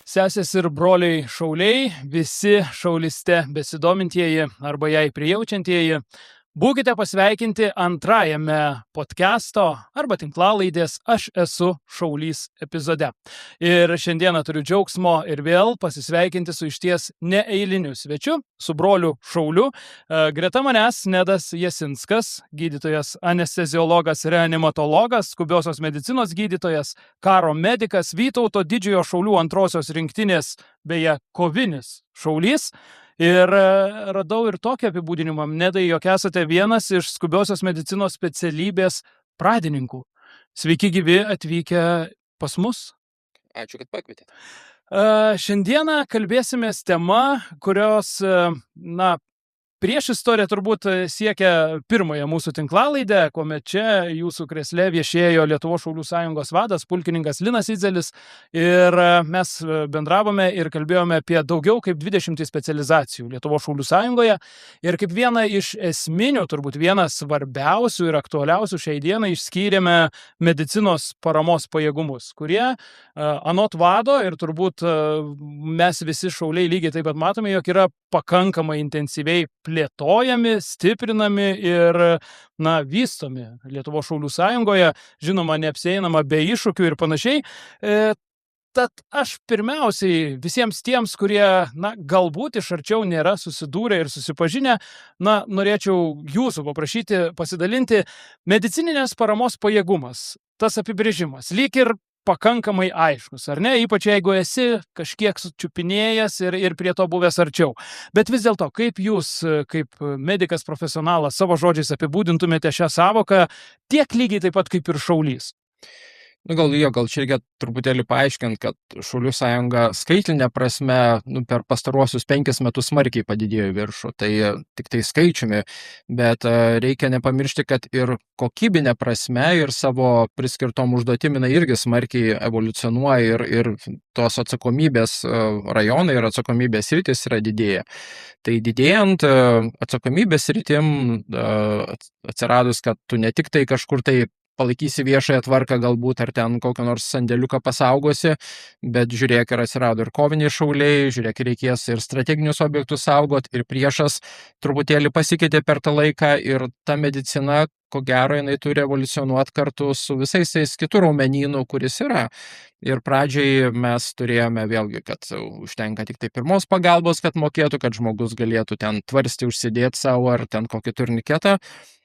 Sesės ir broliai šauliai, visi šauliste besidomintieji arba jai prijaučiantieji, būkite pasveikinti antrajame podcast'o arba tinklalaidės Aš esu šaulys epizode. Ir šiandieną turiu džiaugsmo ir vėl pasisveikinti su išties neeiliniu svečiu, su broliu šauliu. Greta manęs Nedas Jasinskas, gydytojas anesteziologas, reanimatologas, skubiosios medicinos gydytojas, karo medikas, Vytauto didžiojo šaulių antrosios rinktinės, beje, kovinis šaulys. Ir radau ir tokį apibūdinimą, Nedai, jog esate vienas iš skubiosios medicinos specialybės pradininkų. Sveiki gyvi atvykę pas mus. Ačiū, kad pakvietėte. Šiandieną kalbėsimės tema, kurios, prieš istoriją turbūt siekia pirmąją mūsų tinklalaidę, kuomet čia jūsų kresle viešėjo Lietuvos šaulių sąjungos vadas, pulkininkas Linas Idzelis, ir mes bendravome ir kalbėjome apie daugiau kaip 20 specializacijų Lietuvos šaulių sąjungoje, ir kaip vieną iš esminių, turbūt vieną svarbiausių ir aktualiausių šiai dienai išskyrėme medicinos paramos pajėgumus, kurie anot vado, ir turbūt mes visi šauliai lygiai taip pat matome, jog yra pakankamai intensyviai plėtojami, stiprinami ir vystomi Lietuvos šaulių sąjungoje, žinoma, neapsieinama be iššūkių ir panašiai. Tad aš pirmiausiai visiems tiems, kurie, galbūt iš arčiau nėra susidūrę ir susipažinę, norėčiau jūsų paprašyti pasidalinti medicininės paramos pajėgumas. Tas apibrėžimas lyg ir pakankamai aiškus, ar ne? Ypač jeigu esi kažkiek sučiupinėjęs ir prie to buvęs arčiau. Bet vis dėlto, kaip jūs, kaip medikas profesionalas, savo žodžiais apibūdintumėte šią savoką, tiek lygiai taip pat kaip ir šaulys? Gal čia reikia truputėlį paaiškinti, kad Šaulių sąjunga skaitlinė prasme per pastaruosius 5 metus smarkiai padidėjo į viršų, tai tik tai skaičiumi, bet reikia nepamiršti, kad ir kokybinė prasme ir savo priskirtom užduotim jinai irgi smarkiai evoliucionuoja ir tos atsakomybės rajonai ir atsakomybės sritis yra didėja. Tai didėjant atsakomybės sritim atsiradus, kad tu ne tik tai kažkur tai palaikysi viešąją tvarką galbūt, ar ten kokią nors sandėliuką pasaugosi, bet žiūrėk, ir atsirado ir koviniai šauliai, žiūrėk, reikės ir strateginius objektus saugot, ir priešas truputėlį pasikeitė per tą laiką, ir ta medicina, ko gero, jinai turi evoliucionuoti kartu su visais tais kitų raumenynų, kuris yra. Ir pradžiai mes turėjome vėlgi, kad užtenka tik tai pirmos pagalbos, kad mokėtų, kad žmogus galėtų ten tvarsti, užsidėti savo ar ten kokį turniketą.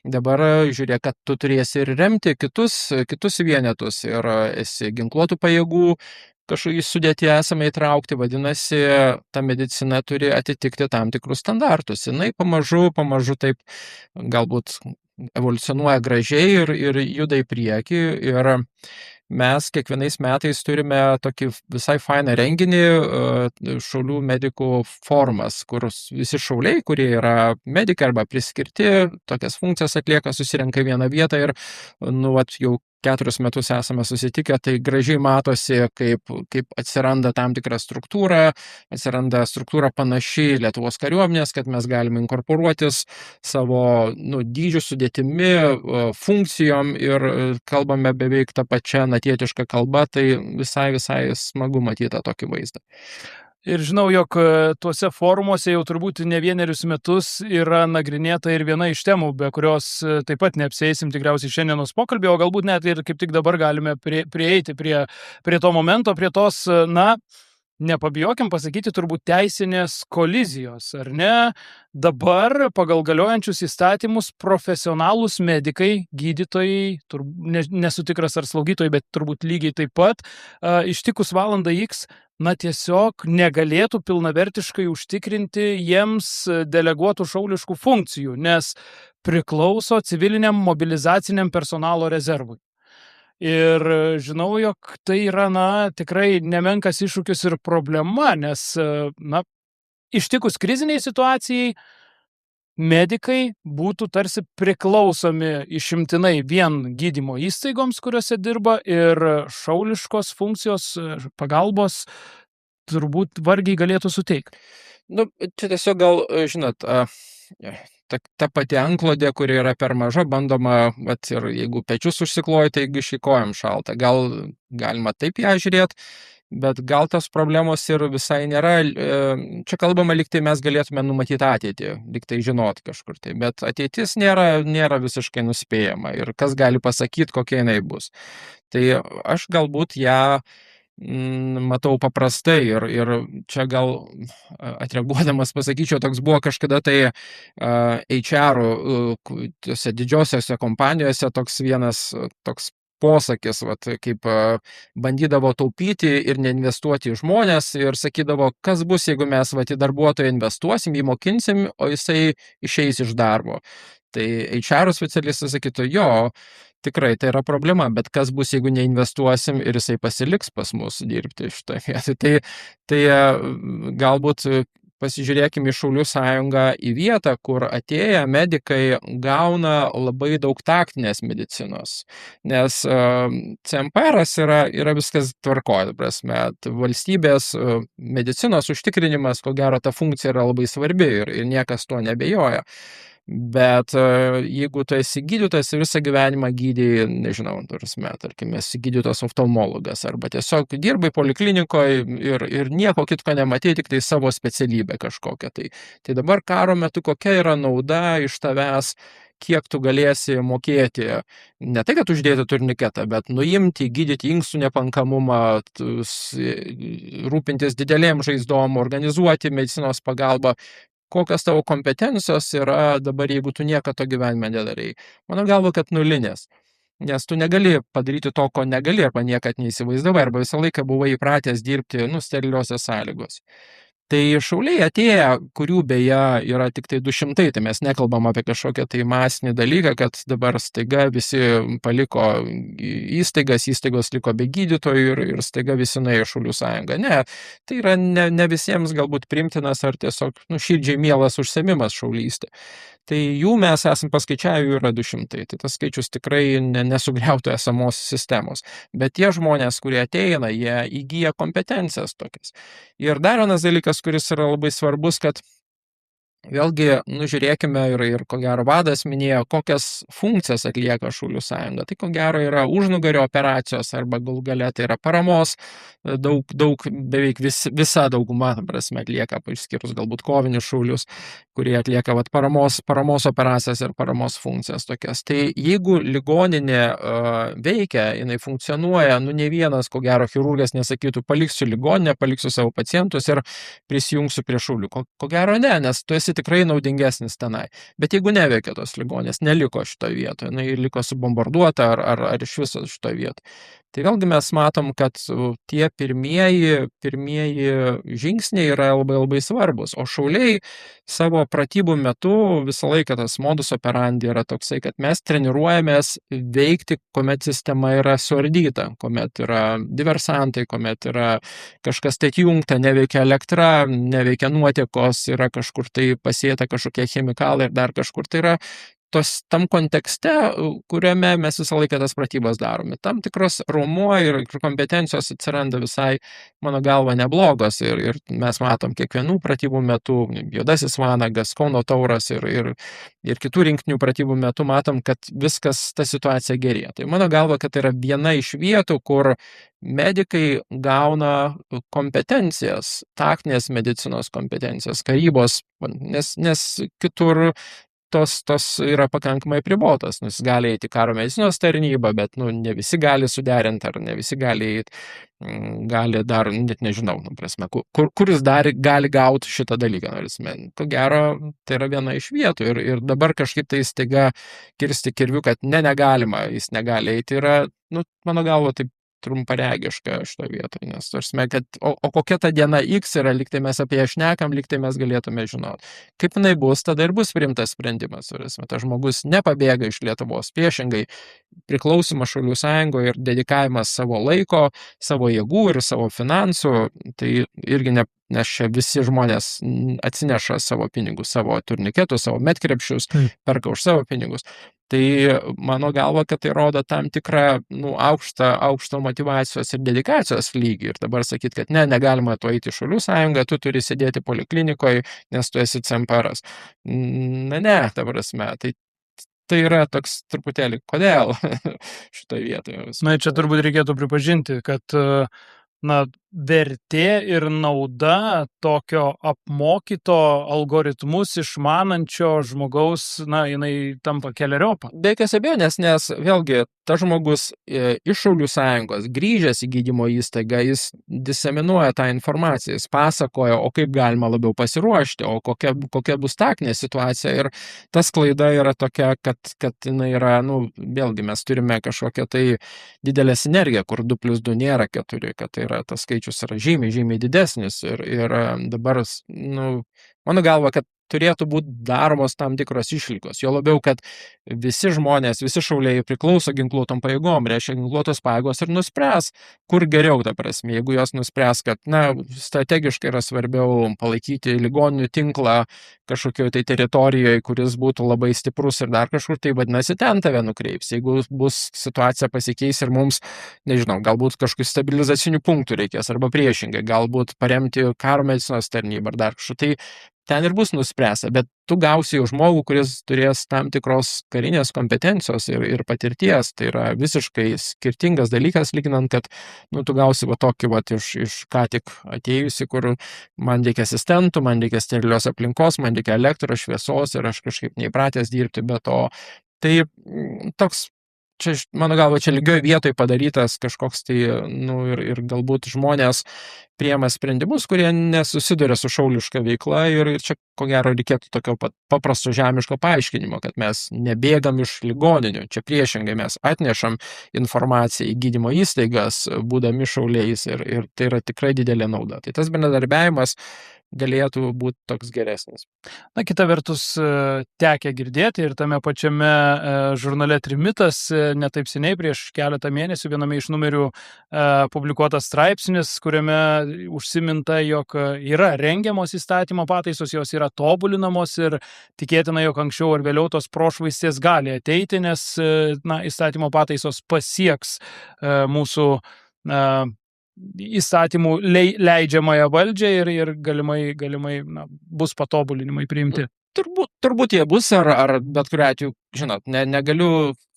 Dabar žiūrėk, kad tu turėsi ir remti kitus vienetus, ir esi ginkluotų pajėgų kažkokį sudėtį esame įtraukti, vadinasi, ta medicina turi atitikti tam tikrus standartus. Jinai pamažu taip galbūt evoliucionuoja gražiai ir juda į priekį, ir mes kiekvienais metais turime tokį visai fainą renginį, šaulių medikų forumas, kur visi šauliai, kurie yra medikai arba priskirti, tokias funkcijas atlieka, susirenka į vieną vietą, ir jau 4 metus esame susitikę, tai gražiai matosi, kaip atsiranda tam tikra struktūra, atsiranda struktūra panaši Lietuvos kariuomenės, kad mes galime inkorporuotis savo dydžių sudėtimi, funkcijom, ir kalbame beveik tą pačią natietišką kalbą, tai visai smagu matyti tokį vaizdą. Ir žinau, jog tuose forumuose jau turbūt ne vienerius metus yra nagrinėta ir viena iš temų, be kurios taip pat neapsieisim tikriausiai šiandienos pokalbį, o galbūt net ir kaip tik dabar galime prieiti prie to momento, prie tos, nepabijokim pasakyti, turbūt teisinės kolizijos, ar ne? Dabar pagal galiojančius įstatymus profesionalūs medikai, gydytojai, nesu tikras ar slaugytojai, bet turbūt lygiai taip pat, ištikus valandą X, tiesiog negalėtų pilnavertiškai užtikrinti jiems deleguotų šauliškų funkcijų, nes priklauso civiliniam mobilizaciniam personalo rezervui. Ir žinau, jog tai yra, tikrai nemenkas iššūkis ir problema, nes, ištikus kriziniai situacijai, medikai būtų tarsi priklausomi išimtinai vien gydymo įstaigoms, kuriuose dirba, ir šauliškos funkcijos pagalbos turbūt vargiai galėtų suteikti. Čia tiesiog gal, žinot, ta pati antklodė, kuri yra per maža, bandoma, ir jeigu pečius užsikloja, tai iš kojom šalta. Gal galima taip ją žiūrėti, bet gal tos problemos ir visai nėra. Čia kalbama, lyg tai mes galėtume numatyti ateitį, lyg tai žinot kažkur tai, bet ateitis nėra visiškai nuspėjama ir kas gali pasakyti, kokia jinai bus. Tai aš galbūt ją matau paprastai ir čia gal atreaguodamas pasakyčiau, toks buvo kažkada tai HR tose didžiosiose kompanijose toks vienas toks posakis, vat, kaip bandydavo taupyti ir neinvestuoti į žmonės ir sakydavo, kas bus, jeigu mes vat, į darbuotoją investuosim, jį mokinsim, o jisai išeis iš darbo. Tai HR specialistas sakytų, jo, tikrai tai yra problema, bet kas bus, jeigu neinvestuosim ir jisai pasiliks pas mus dirbti šitoje vietoje. Tai galbūt pasižiūrėkime į Šaulių sąjungą į vietą, kur atėję medikai gauna labai daug taktinės medicinos, nes CMPR'as yra viskas tvarkoja, prasme, valstybės medicinos užtikrinimas, ko gero, ta funkcija yra labai svarbi ir niekas tuo nebejoja. Bet jeigu tu esi gydytojas ir visą gyvenimą gydai, nežinau, tarkim, esi gydytojas oftalmologas arba tiesiog dirbai poliklinikoje ir nieko kitko nematai, tik tai savo specialybę kažkokią. Tai dabar karo metu kokia yra nauda iš tavęs, kiek tu galėsi mokėti, ne tai, kad uždėti turniketą, bet nuimti, gydyti inkstų nepankamumą, rūpintis didelėm žaizdom, organizuoti medicinos pagalbą. Kokios tavo kompetencijos yra dabar, jeigu tu nieko to gyvenime nedarai. Mano galva, kad nulinės. Nes tu negali padaryti to, ko negali, arba niekad neįsivaizdavai, arba visą laiką buvai įpratęs dirbti steriliuose sąlygos. Tai šauliai atėję, kurių beje yra tik tai 200, tai mes nekalbam apie kažkokią tai masinį dalyką, kad dabar staiga visi paliko įstaigos liko be gydytojų ir staiga visi nuėjo Šaulių sąjungą. Ne, tai yra ne visiems galbūt priimtinas ar tiesiog širdžiai mielas užsiėmimas šaulystė. Tai jų mes esam paskaičiavę, jų yra 200, tai tas skaičius tikrai nesugriautų esamos sistemos. Bet tie žmonės, kurie ateina, jie įgyja kompetencijas tokias. Ir dar vienas dalykas, kuris yra labai svarbus, kad vėlgi, žiūrėkime ir ko gero vadas minėjo, kokias funkcijas atlieka Šaulių sąjunga. Tai ko gero yra užnugario operacijos arba galų gale tai yra paramos, daug beveik visa dauguma, prasme, atlieka, išskyrus galbūt kovinius šaulius, kurie atlieka paramos operacijas ir paramos funkcijas tokias. Tai jeigu ligoninė veikia, jinai funkcionuoja, ne vienas, ko gero, chirurgas nesakytų, paliksiu ligoninę, paliksiu savo pacientus ir prisijungsiu prie šaulių. Ko gero ne, nes tu esi tikrai naudingesnis tenai. Bet jeigu neveikia tos ligonės, neliko šitoje vietoje, jinai liko subombarduota ar iš viso šitoje vietoje. Tai vėlgi mes matom, kad tie pirmieji žingsniai yra labai labai svarbus. O šauliai savo pratybų metu visą laiką tas modus operandi yra toksai, kad mes treniruojamės veikti, kuomet sistema yra suardyta, kuomet yra diversantai, kuomet yra kažkas tai atjungta, neveikia elektra, neveikia nuotekos, yra kažkur tai pasėta kažkokie chemikalai ir dar kažkur tai yra tam kontekste, kuriame mes visą laiką tas pratybas darome. Tam tikros raumuo ir kompetencijos atsiranda visai, mano galva, neblogos ir mes matom kiekvienų pratybų metu, Juodasis vanagas, Kauno tauras ir kitų rinktinių pratybų metu matom, kad viskas, ta situacija gerėja. Tai mano galva, kad tai yra viena iš vietų, kur medikai gauna kompetencijas, taktinės medicinos kompetencijas, karybos, nes kitur tos yra pakankamai pribotas, jis gali eiti karo medicinos tarnybą, bet ne visi gali suderinti, ar ne visi gali dar, net nežinau, prasme, kur jis dar gali gauti šitą dalyką. Ko gero, tai yra viena iš vietų ir dabar kažkaip tai staiga kirsti kirviu, kad negalima, jis negali eiti, yra, mano galva, taip trumparegiška šito vietoje, nes tarsime, kad o kokia ta diena X yra, lyg tai mes apie ją šnekam, lyg tai mes galėtume žinoti. Kaip jinai bus, tada ir bus priimtas sprendimas. Tas žmogus nepabėga iš Lietuvos, priešingai priklausimas Šaulių sąjungoje ir dedikavimas savo laiko, savo jėgų ir savo finansų, tai irgi nes čia visi žmonės atsineša savo pinigus, savo turniketus, savo medkrepšius, perka už savo pinigus. Tai mano galva, kad tai rodo tam tikrą aukštą motyvacijos ir dedikacijos lygį. Ir dabar sakyti, kad negalima tu eiti į Šaulių sąjungą, tu turi sėdėti poliklinikoje, nes tu esi CMPR'as. Ta prasme, tai yra toks truputėlį, kodėl šitoje vietoje. Čia turbūt reikėtų pripažinti, kad vertė ir nauda tokio apmokyto algoritmus išmanančio žmogaus, na, jinai tampa keleriopa? Be jokios abejonės, nes vėlgi tas žmogus iš Šaulių sąjungos grįžęs į gydymo įstaigą, jis diseminuoja tą informaciją, jis pasakoja, o kaip galima labiau pasiruošti, o kokia bus taktinė situacija. Ir ta sklaida yra tokia, kad jinai yra, vėlgi mes turime kažkokią tai didelę sinergiją, kur 2 + 2 nėra 4, kad tai yra, tas skaičius yra žymiai, žymiai didesnis. Ir dabar, mano galva, kad turėtų būti daromos tam tikros išlygos. Jo labiau, kad visi žmonės, visi šauliai priklauso ginkluotom pajėgom, reiškia ginkluotos pajėgos ir nuspręs, kur geriau, ta prasme. Jeigu jos nuspręs, kad, strategiškai yra svarbiau palaikyti ligoninių tinklą kažkokioje tai teritorijoje, kuris būtų labai stiprus ir dar kažkur, tai vadinasi, ten tave nukreips. Jeigu bus situacija pasikeis ir mums, nežinau, galbūt kažkokių stabilizacinių punktų reikės, arba priešingai, galbūt paremti karo medicinos tarnybą ar dar kažkur, tai ten ir bus nuspręsta, bet tu gausi jau žmogų, kuris turės tam tikros karinės kompetencijos ir patirties. Tai yra visiškai skirtingas dalykas, lyginant, kad tu gausi tokį iš ką tik atėjusi, kur man reikia asistentų, man reikia sterilios aplinkos, man reikia elektros, šviesos ir aš kažkaip neįpratęs dirbti be to. Tai toks, čia, mano galva, čia lygioj vietoj padarytas kažkoks tai, ir galbūt žmonės priema sprendimus, kurie nesusiduria su šauliška veikla, ir čia, ko gero, reikėtų tokio paprasto žemiško paaiškinimo, kad mes nebėgam iš ligoninių, čia priešingai mes atnešam informaciją į gydymo įstaigas, būdami šauliais, ir tai yra tikrai didelė nauda. Tai tas bendradarbiavimas galėtų būti toks geresnis. Na, kita vertus, tekę girdėti ir tame pačiame žurnale Trimitas netaip seniai, prieš keletą mėnesių, viename iš numerių publikuotas straipsnis, kuriame užsiminta, jog yra rengiamos įstatymo pataisos, jos yra tobulinamos ir tikėtina, jog anksčiau ar vėliau tos prošvaistės gali ateiti, nes įstatymo pataisos pasieks mūsų įstatymų leidžiamąją valdžią ir galimai bus patobulinimai priimti. Turbūt jie bus, ar bet kuriuo atveju, žinot, negaliu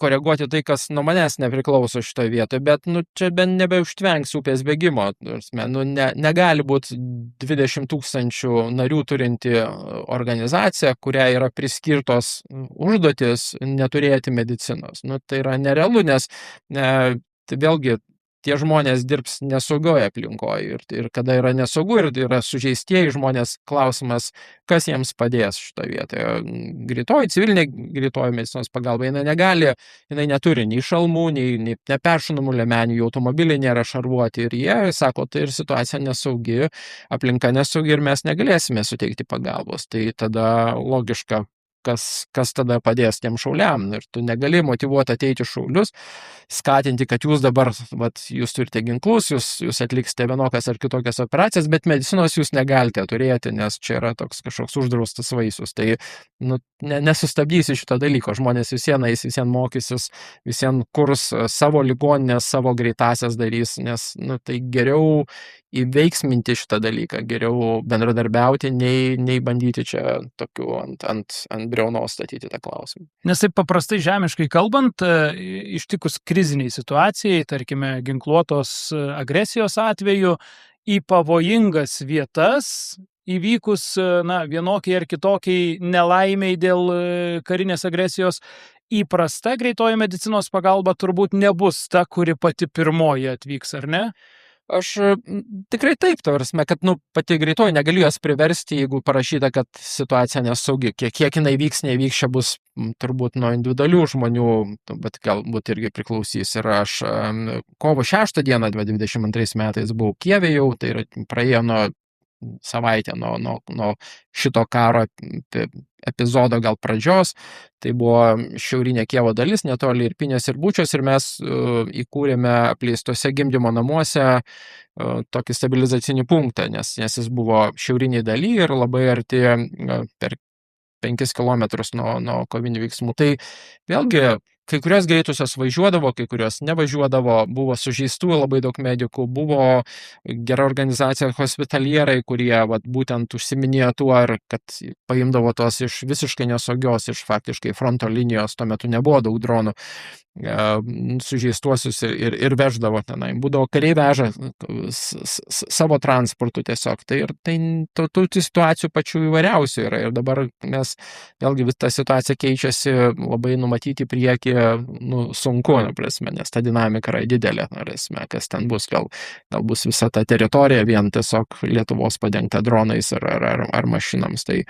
koreguoti tai, kas nuo manęs nepriklauso šitoje vietoje, bet čia nebeužtvengs upės bėgimo. Negali būti 20 000 narių turinti organizacija, kuriai yra priskirtos užduotis neturėti medicinos. Tai yra nerealu, nes tai vėlgi tie žmonės dirbs nesaugoje aplinkoje, ir kada yra nesaugu ir yra sužeistieji žmonės, klausimas, kas jiems padės šitoje vietoje. Civilinė greitoji medicinos pagalba, jinai neturi nei šalmų, nei neperšaunamų liemenių, jų automobiliai nėra šarvuoti, ir jie sako, tai ir situacija nesaugi, aplinka nesaugi ir mes negalėsime suteikti pagalbos. Tai tada logiška, kas tada padės tiem šauliam. Ir tu negali motyvuoti ateiti šaulius, skatinti, kad jūs dabar, jūs turite ginklus, jūs atliksite vienokias ar kitokias operacijas, bet medicinos jūs negalite turėti, nes čia yra toks kažkoks uždraustas vaisius. Tai nesustabdysi šito dalyko. Žmonės visiems mokysis, visiems kurs savo ligoninės, savo greitasias darys, nes tai geriau įveiksminti šitą dalyką, geriau bendradarbiauti, nei bandyti čia tokių ant briaunos statyti tą klausimą. Nes taip paprastai žemiškai kalbant, ištikus kriziniai situacijai, tarkime, ginkluotos agresijos atveju, į pavojingas vietas įvykus vienokiai ar kitokiai nelaimiai dėl karinės agresijos, įprasta greitoji medicinos pagalba turbūt nebus ta, kuri pati pirmoji atvyks, ar ne? Aš tikrai taip, tavrasme, kad pati greitoji negaliu jos priversti, jeigu parašyta, kad situacija nesaugi. Kiek jinai vyks, nevyks, čia bus turbūt nuo individualių žmonių, bet galbūt irgi priklausys. Ir aš kovo 6 dieną 2022 metais buvau Kijeve jau, tai yra praėjo savaitę nuo šito karo epizodo gal pradžios. Tai buvo šiaurinė Kijevo dalis, netoli Irpinės ir Bučios, ir mes įkūrėme apleistose gimdymo namuose tokį stabilizacinį punktą, nes jis buvo šiauriniai daly ir labai arti, per 5 kilometrus nuo kovinių veiksmų. Tai vėlgi kai kurios greitosios važiuodavo, kai kurios nevažiuodavo, buvo sužeistų labai daug medikų, buvo gera organizacija hospitalierai, kurie vat, būtent užsiminėjo tuo, kad paimdavo tos iš visiškai nesaugios, iš faktiškai fronto linijos, tuo metu nebuvo daug dronų, sužeistuosius ir veždavo tenai. Būdavo kariai veža savo transportu tiesiog. Tai ir tų situacijų pačių įvairiausių yra. Ir dabar mes, vėlgi, ta situacija keičiasi, labai numatyti priekį, sunku, prasme, nes ta dinamika yra didelė, prasme, kas ten bus, gal bus visa ta teritorija vien tiesiog Lietuvos padengta dronais ar mašinams. Tai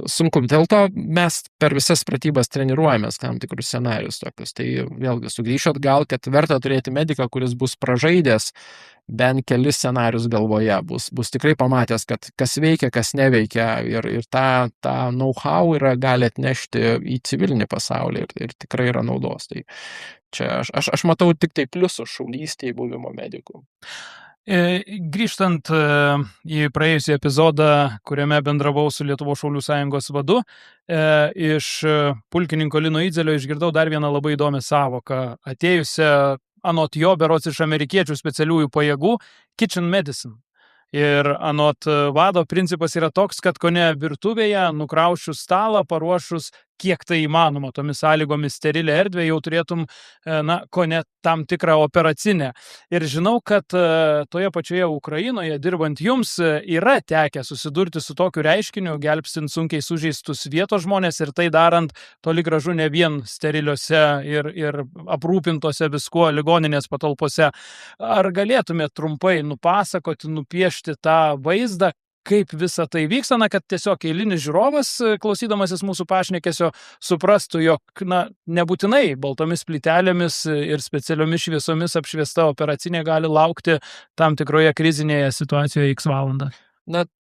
sunku. Dėl to mes per visas pratybas treniruojamės tam tikrus scenarius tokius. Tai vėlgi sugrįžtu atgal, kad verta turėti mediką, kuris bus pražaidęs bent kelis scenarius galvoje, bus tikrai pamatęs, kad kas veikia, kas neveikia ir tą know-how gali atnešti į civilinį pasaulį ir tikrai yra naudos. Tai čia aš matau tik tai pliusų šaulystėje buvimo medikų. Grįžtant į praėjusį epizodą, kuriame bendravau su Lietuvos šaulių sąjungos vadu, iš pulkininko Lino Idzelio išgirdau dar vieną labai įdomią sąvoką, atėjusią anot jo berods iš amerikiečių specialiųjų pajėgų kitchen medicine. Ir anot vado principas yra toks, kad kone virtuvėje, nukraušius stalą, paruošus kiek tai įmanoma tomis sąlygomis sterilę erdvę, jau turėtum, kone tam tikrą operacinę. Ir žinau, kad toje pačioje Ukrainoje, dirbant jums, yra tekę susidurti su tokiu reiškiniu, gelbstint sunkiai sužeistus vietos žmonės ir tai darant toli gražu ne vien steriliuose ir aprūpintose viskuo ligoninės patalpose. Ar galėtumėte trumpai nupasakoti, nupiešti tą vaizdą, kaip visa tai vyksta, kad tiesiog eilinis žiūrovas, klausydamasis mūsų pašnekesio, suprastų, jog nebūtinai baltomis plytelėmis ir specialiomis šviesomis apšviesta operacinė gali laukti tam tikroje krizinėje situacijoje X valandą.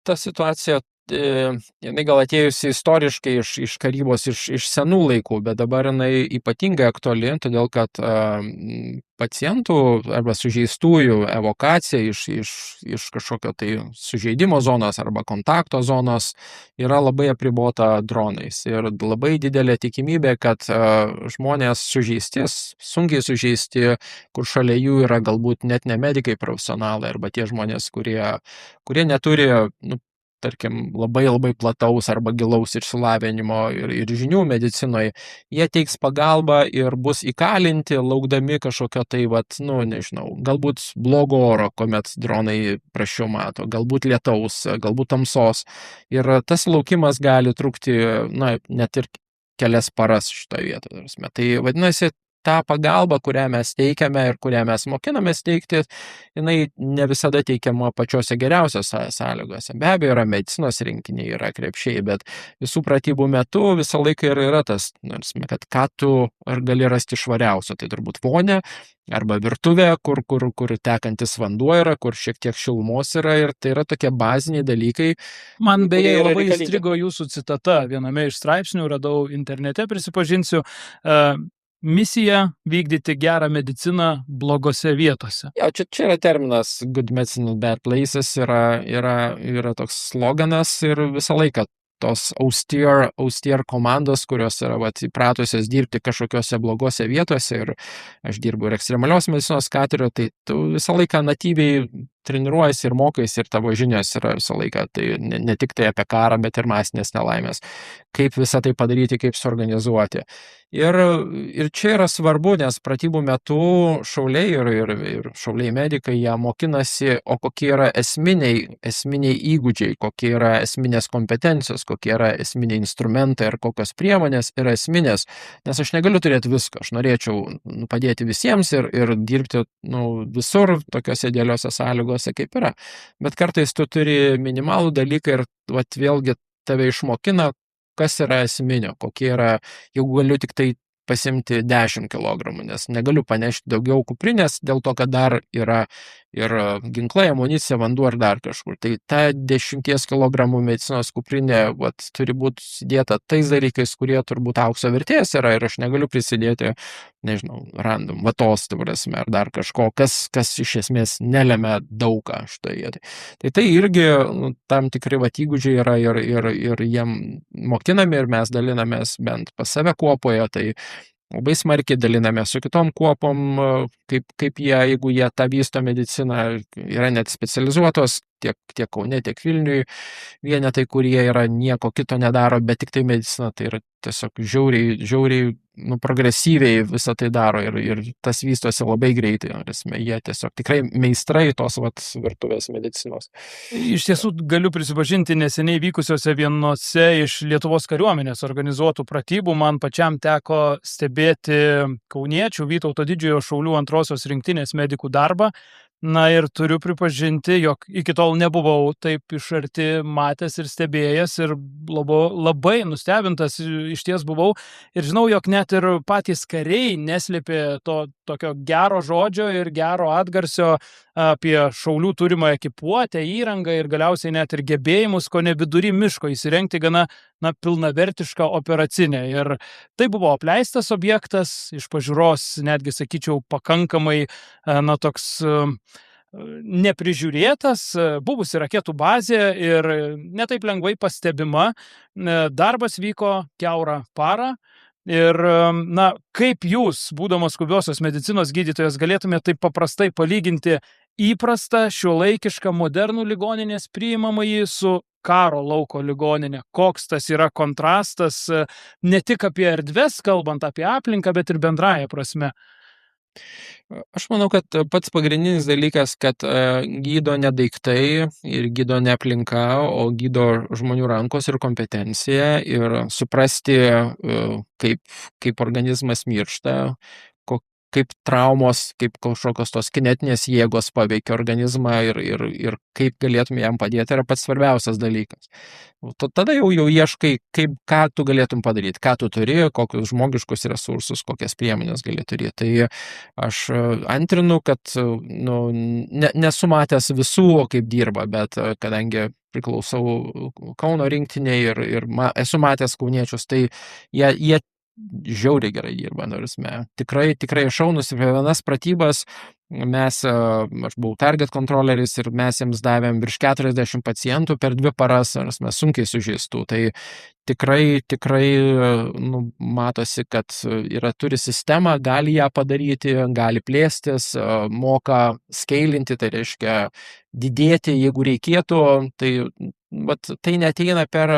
Ta situacija, jinai gal atėjusi istoriškai iš karybos, iš senų laikų, bet dabar jinai ypatingai aktuali, todėl kad pacientų arba sužeistųjų evakuacija iš kažkokio tai sužeidimo zonos arba kontakto zonos yra labai apribota dronais. Ir labai didelė tikimybė, kad žmonės sunkiai sužeisti, kur šalia jų yra galbūt net ne medikai profesionalai arba tie žmonės, kurie neturi, tarkim, labai plataus arba gilaus išsilavinimo ir žinių medicinoje, jie teiks pagalbą ir bus įkalinti, laukdami kažkokio tai, nežinau, galbūt blogo oro, kuomet dronai prašiau mato, galbūt lietaus, galbūt tamsos. Ir tas laukimas gali trukti, net ir kelias paras šitoje vietoje. Tai vadinasi, ta pagalba, kurią mes teikiame ir kurią mes mokinamės teikti, jinai ne visada teikiama pačiose geriausiose sąlygose. Be abejo, yra medicinos rinkiniai, yra krepšiai, bet visų pratybų metu visą laiką yra tas, kad ką tu gali rasti švariausio. Tai turbūt vonė arba virtuvė, kur tekantis vanduo yra, kur šiek tiek šilumos yra ir tai yra tokie baziniai dalykai. Man beje labai įstrigo jūsų citata viename iš straipsnių, radau internete, prisipažinsiu, misija vykdyti gerą mediciną blogose vietose. Čia yra terminas good medicine in bad places, yra toks sloganas ir visą laiką tos austere komandos, kurios yra įpratusios dirbti kažkokiose blogose vietose ir aš dirbu ir ekstremalios medicinos katedroje, tai tu visą laiką natyviai treniruojasi ir mokais ir tavo žinios yra visą laiką, tai ne tik tai apie karą, bet ir masinės nelaimės. Kaip visą tai padaryti, kaip suorganizuoti. Ir čia yra svarbu, nes pratybų metu šauliai ir šauliai medikai, jie mokinasi, o kokie yra esminiai įgūdžiai, kokie yra esminės kompetencijos, kokie yra esminiai instrumentai ir kokios priemonės yra esminės, nes aš negaliu turėti visko, aš norėčiau padėti visiems ir dirbti visur tokiose idealiose sąlygose kaip yra, bet kartais tu turi minimalų dalyką ir vėlgi tave išmokina, kas yra esminio, kokie yra, jeigu galiu tik tai pasimti 10 kg, nes negaliu panešti daugiau kuprinės, dėl to, kad dar yra ir ginklai, amunicija, vanduo ar dar kažkur. Tai ta 10 kg medicinos kuprinė turi būti sudėta tais dalykais, kurie turbūt aukso vertės yra ir aš negaliu prisidėti, nežinau, random, vatos, ar dar kažko, kas iš esmės nelemia daugą šitoje. Tai irgi tam tikri įgūdžiai yra ir jiem mokinami ir mes dalinamės bent pas save kuopoje, tai labai smarkiai dalinamės su kitom kuopom, kaip jie, jeigu jie tą vysto mediciną, yra net specializuotos tiek Kaune, tiek Vilniuj vienetai, kurie yra nieko kito nedaro, bet tik tai medicina, tai yra tiesiog žiauriai, progresyviai visą tai daro ir tas vystosi labai greitai, jie tiesiog tikrai meistrai tos virtuvės medicinos. Iš tiesų galiu prisipažinti, neseniai vykusiuose vienose iš Lietuvos kariuomenės organizuotų pratybų man pačiam teko stebėti kauniečių Vytauto Didžiojo šaulių antrosios rinktinės medikų darbą. Na ir turiu pripažinti, jog iki tol nebuvau taip iš arti matęs ir stebėjęs ir labai nustebintas iš ties buvau. Ir žinau, jog net ir patys kariai neslėpė to tokio gero žodžio ir gero atgarsio apie šaulių turimą ekipuotę, įrangą ir galiausiai net ir gebėjimus, ko ne vidury miško įsirengti gana pilnavertišką operacinę. Ir tai buvo apleistas objektas, iš pažiūros netgi, sakyčiau, pakankamai toks neprižiūrėtas, buvusi raketų bazė ir netaip lengvai pastebima. Darbas vyko kiaurą parą. Ir, kaip jūs, būdamas skubiosios medicinos gydytojas, galėtumėte taip paprastai palyginti įprastą, šiuolaikišką, modernų ligoninės priimamąjį su karo lauko ligoninė? Koks tas yra kontrastas, ne tik apie erdves, kalbant apie aplinką, bet ir bendrąją prasme? Aš manau, kad pats pagrindinis dalykas, kad gydo ne daiktai ir gydo ne aplinka, o gydo žmonių rankos ir kompetencija ir suprasti, kaip organizmas miršta, kaip traumos, kaip kažkokios tos kinetinės jėgos paveikia organizmą ir kaip galėtume jam padėti, yra pats svarbiausias dalykas. Tada jau ieškai, ką tu galėtum padaryti, ką tu turi, kokius žmogiškus resursus, kokias priemonės gali turėti. Tai aš antrinu, kad nesu matęs visų, kaip dirba, bet kadangi priklausau Kauno rinktinei ir esu matęs kauniečius, tai jie žiauriai gerai dirba, tikrai šaunus. Ir vienas pratybas aš buvau target kontroleris ir mes jiems davėm virš 40 pacientų per 2 paras, sunkiai sužeistų. Tai tikrai matosi, kad turi sistemą, gali ją padaryti, gali plėstis, moka skeilinti, tai reiškia didėti, jeigu reikėtų. Tai neateina per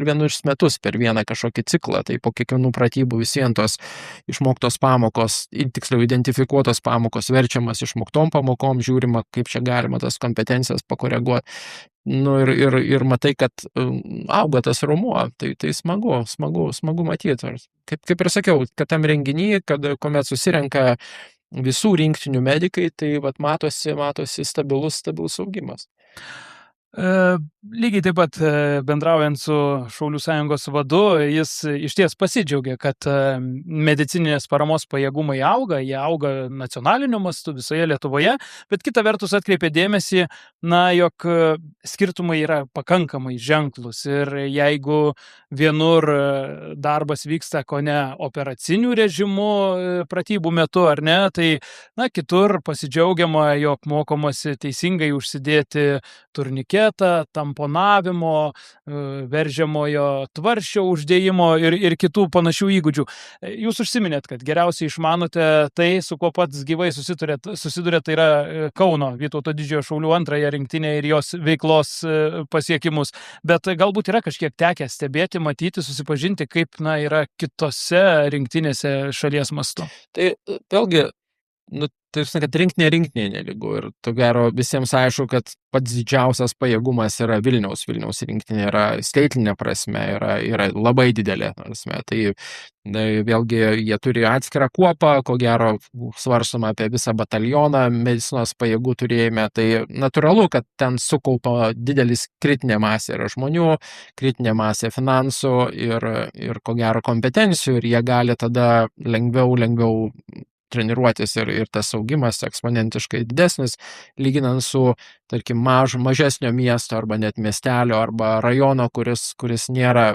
vienus metus, per vieną kažkokį ciklą. Tai po kiekvienų pratybų vis vien tos išmoktos pamokos, tiksliau identifikuotos pamokos verčiamas išmoktom pamokom, žiūrima, kaip čia galima tas kompetencijas pakoreguoti. Ir matai, kad auga tas raumuo, tai smagu matyti. Kaip ir sakiau, kad tam renginy, kuomet susirenka visų rinktinių medikai, tai matosi stabilus augimas. Lygiai taip pat bendraujant su Šaulių sąjungos vadu, jis išties pasidžiaugė, kad medicininės paramos pajėgumai auga, jie auga nacionaliniu mastu visoje Lietuvoje, bet kita vertus atkreipė dėmesį, jog skirtumai yra pakankamai ženklus ir jeigu vienur darbas vyksta ko ne operacinių režimų pratybų metu, ar ne, tai kitur pasidžiaugiama, jog mokomasi teisingai užsidėti turniketą, tamponavimo, veržiamojo tvarsčio uždėjimo ir kitų panašių įgūdžių. Jūs užsiminėt, kad geriausiai išmanote tai, su kuo pats gyvai susidurėt, tai yra Kauno Vytauto Didžiojo šaulių antrąją rinktinę ir jos veiklos pasiekimus. Bet galbūt yra kažkiek tekę stebėti, matyti, susipažinti, kaip yra kitose rinktinėse šalies mastu. Tai vėlgi, kad rinktinė nelygu ir to gero visiems aišku, kad pats didžiausias pajėgumas yra Vilniaus rinktinė, yra skaitlinė prasme, yra labai didelė. Tai vėlgi jie turi atskirą kuopą, ko gero svarstoma apie visą batalioną medicinos pajėgų turėjime. Tai natūralu, kad ten sukaupa didelis kritinė masė yra žmonių, kritinė masė finansų ir ko gero kompetencijų ir jie gali tada lengviau treniruotis ir tas augimas eksponentiškai didesnis, lyginant su, tarkim, mažesnio miesto arba net miestelio arba rajono, kuris nėra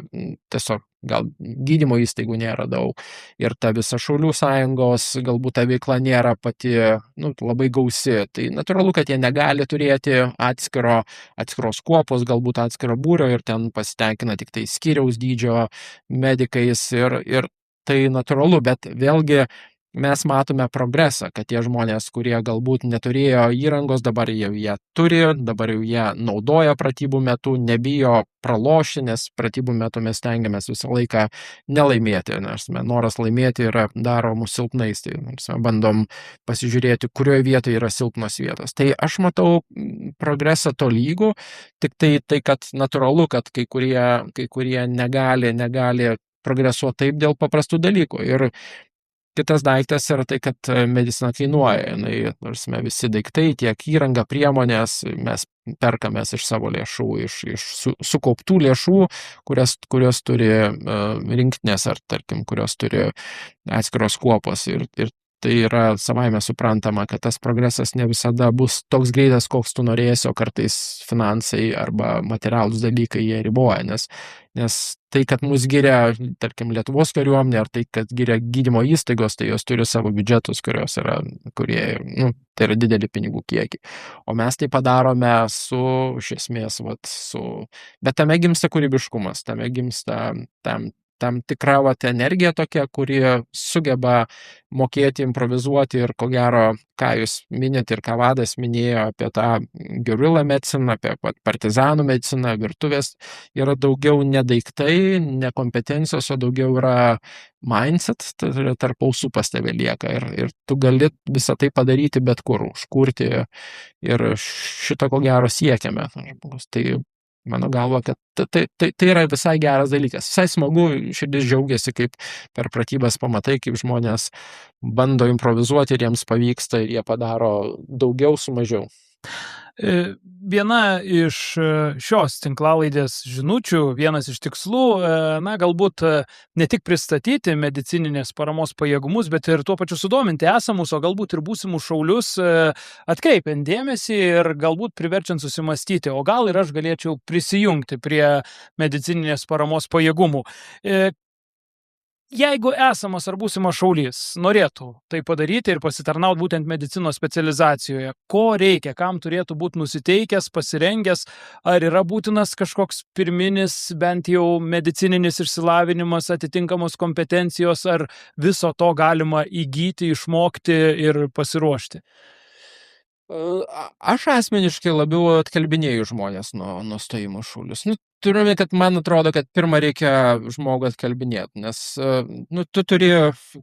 tiesiog, gal gydymo įstaigų nėra daug. Ir ta visa Šaulių sąjungos, galbūt ta veikla nėra pati labai gausi. Tai natūralu, kad jie negali turėti atskiros kuopos, galbūt atskiro būrio ir ten pasitenkina tik tai skyriaus dydžio medikais ir tai natūralu, bet vėlgi mes matome progresą, kad tie žmonės, kurie galbūt neturėjo įrangos, dabar jau jie turi, dabar jau jie naudoja pratybų metu, nebijo pralošti, nes pratybų metu mes stengiamės visą laiką nelaimėti, nes noras laimėti daro mus silpnais, tai mes bandom pasižiūrėti, kurioje vietoje yra silpnos vietos. Tai aš matau progresą tolygų, tik tai kad natūralu, kad kai kurie negali progresuoti taip dėl paprastų dalykų. Ir kitas daiktas yra tai, kad medicina kainuoja. Nors visi daiktai, tiek įranga, priemonės, mes perkamės iš savo lėšų, iš sukauptų lėšų, kurios turi rinktinės ar, tarkim, kurios turi atskiros kuopos. Ir tai yra savaime suprantama, kad tas progresas ne visada bus toks greitas, koks tu norėsi, o kartais finansai arba materialūs dalykai jie riboja, nes tai, kad mus giria, tarkim, Lietuvos kariuomenė, ar tai, kad giria gydymo įstaigos, tai jos turi savo biudžetus, tai yra dideli pinigų kiekiai. O mes tai padarome iš esmės, bet tame gimsta kūrybiškumas, tame gimsta tam tikra energija tokia, kuri sugeba mokėti improvizuoti ir ko gero, ką jūs minėt ir ką vadas minėjo apie tą guerrilla mediciną, apie partizanų mediciną, virtuvės, yra daugiau ne daiktai, ne kompetencijos, o daugiau yra mindset, tai yra tarp ausų pas tave lieka ir tu gali visą tai padaryti bet kur, užkurti ir šito ko gero siekiame. Tai mano galva, kad tai yra visai geras dalykas. Visai smagu, širdis džiaugiasi, kaip per pratybas pamatai, kaip žmonės bando improvizuoti ir jiems pavyksta ir jie padaro daugiau su mažiau. Viena iš šios tinklalaidės žinučių, vienas iš tikslų, galbūt ne tik pristatyti medicininės paramos pajėgumus, bet ir tuo pačiu sudominti esamus, o galbūt ir būsimus šaulius, atkreipiant dėmesį ir galbūt priverčiant susimastyti, o gal ir aš galėčiau prisijungti prie medicininės paramos pajėgumų. Jeigu esamas ar būsimas šaulys norėtų tai padaryti ir pasitarnauti būtent medicinos specializacijoje, ko reikia, kam turėtų būti nusiteikęs, pasirengęs, ar yra būtinas kažkoks pirminis, bent jau medicininis išsilavinimas, atitinkamos kompetencijos, ar viso to galima įgyti, išmokti ir pasiruošti? Aš asmeniškai labiau atkalbinėju žmonės nuo stojimo šaulius. Turime, kad man atrodo, kad pirmą reikia žmogų atkalbinėti, nes tu turi,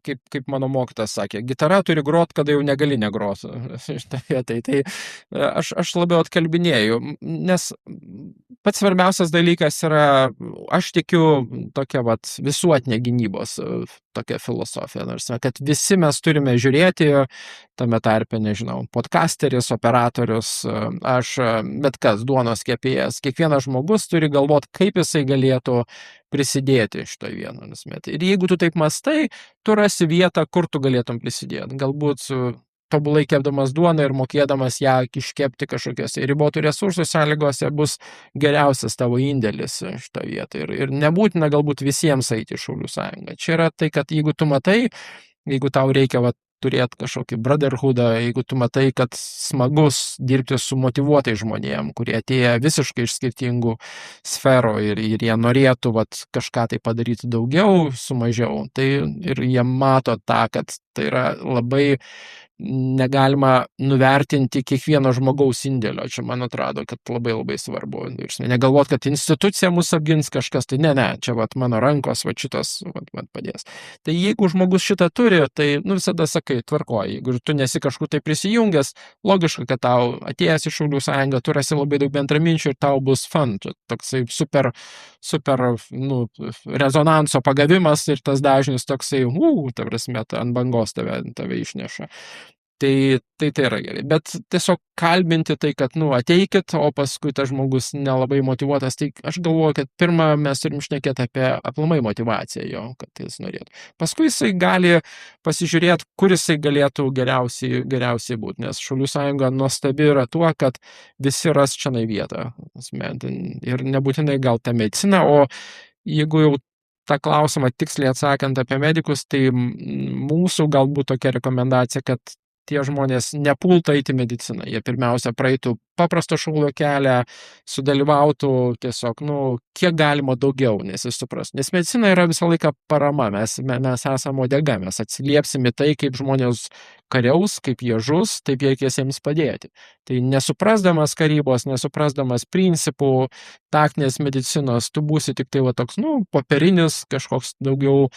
kaip mano mokytas sakė, gitara turi grot, kada jau negali negrot. Tai aš labiau atkalbinėju, nes pats svarbiausias dalykas yra, aš tikiu tokia visuotinė gynybos tokia filosofija, nors kad visi mes turime žiūrėti, tame tarpe, nežinau, podcasteris, operatorius, aš, bet kas, duonos kepėjas, kiekvienas žmogus turi galvoti, kaip jisai galėtų prisidėti šitoj vienos metai. Ir jeigu tu taip mastai, tu rasi vietą, kur tu galėtum prisidėti. Galbūt tobulai kepdamas duoną ir mokėdamas ją iškepti kažkokiose ribotų resursų sąlygose bus geriausias tavo indėlis šitą vietą. Ir nebūtina galbūt visiems eiti į Šaulių sąjungą. Čia yra tai, kad jeigu tu matai, jeigu tau reikia turėti kažkokį brotherhoodą, jeigu tu matai, kad smagus dirbti su motyvuotais žmonėm, kurie atėję visiškai iš skirtingų sferų ir jie norėtų kažką tai padaryti daugiau su mažiau, tai ir jie mato tą, kad tai yra labai negalima nuvertinti kiekvieno žmogaus indėlio. Čia man atrodo, kad labai labai svarbu. Ir negalvot, kad institucija mus apgins kažkas, tai ne, čia mano rankos, šitas padės. Tai jeigu žmogus šitą turi, tai visada sakai, tvarkoji. Jeigu tu nesi kažkur tai prisijungęs, logiška, kad tau atėjęs į Šaulių sąjungą, tu rasi labai daug bendraminčių ir tau bus fun. Čia toksai super rezonanso pagavimas ir tas dažnis toksai, ta prasme, ant bangos tave išneša. Tai yra gerai, bet tiesiog kalbinti tai, kad ateikit, o paskui tas žmogus nelabai motyvuotas, tai aš galvoju, kad pirmą mes turim šnekėti apie aplamai motivaciją jo, kad jis norėtų. Paskui jisai gali pasižiūrėti, kur jisai galėtų geriausiai būti, nes Šaulių sąjunga nuostabi yra tuo, kad visi ras čionai vietą. Ir nebūtinai gal ta medicina, o jeigu jau tą klausimą tiksliai atsakant apie medikus, tai mūsų galbūt tokia rekomendacija, kad tie žmonės nepultų eiti į mediciną. Jie pirmiausia praeitų paprasto šaulio kelią, sudalyvautų tiesiog, kiek galima daugiau, nes jis supras. Nes medicina yra visą laiką parama, mes esame odega, mes atsiliepsime tai, kaip žmonės kariaus, kaip jie žus, taip reikės jiems padėti. Tai nesuprasdamas karybos, nesuprasdamas principų, taktinės medicinos, tu būsi tik tai toks, popierinis, kažkoks daugiau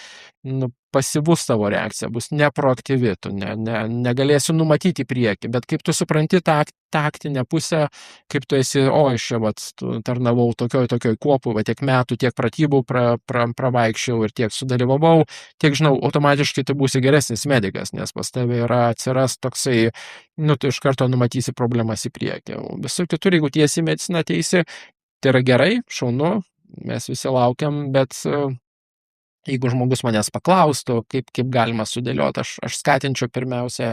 pasyvus tavo reakcija, bus neproaktyvi, tu negalėsi numatyti į priekį, bet kaip tu supranti taktinę pusę, kaip tu esi, aš čia tarnavau tokioj kuopų, tiek metų, tiek pratybų pravaikščiau ir tiek sudalyvavau, tiek žinau, automatiškai tu būsi geresnis medikas, nes pas tave atsiras toksai, tu iš karto numatysi problemas į priekį. Visų kitur, jeigu tiesi mediciną teisi, tai yra gerai, šaunu, mes visi laukiam, bet jeigu žmogus manęs paklaustų, kaip galima sudėlioti, aš skatinčiau pirmiausia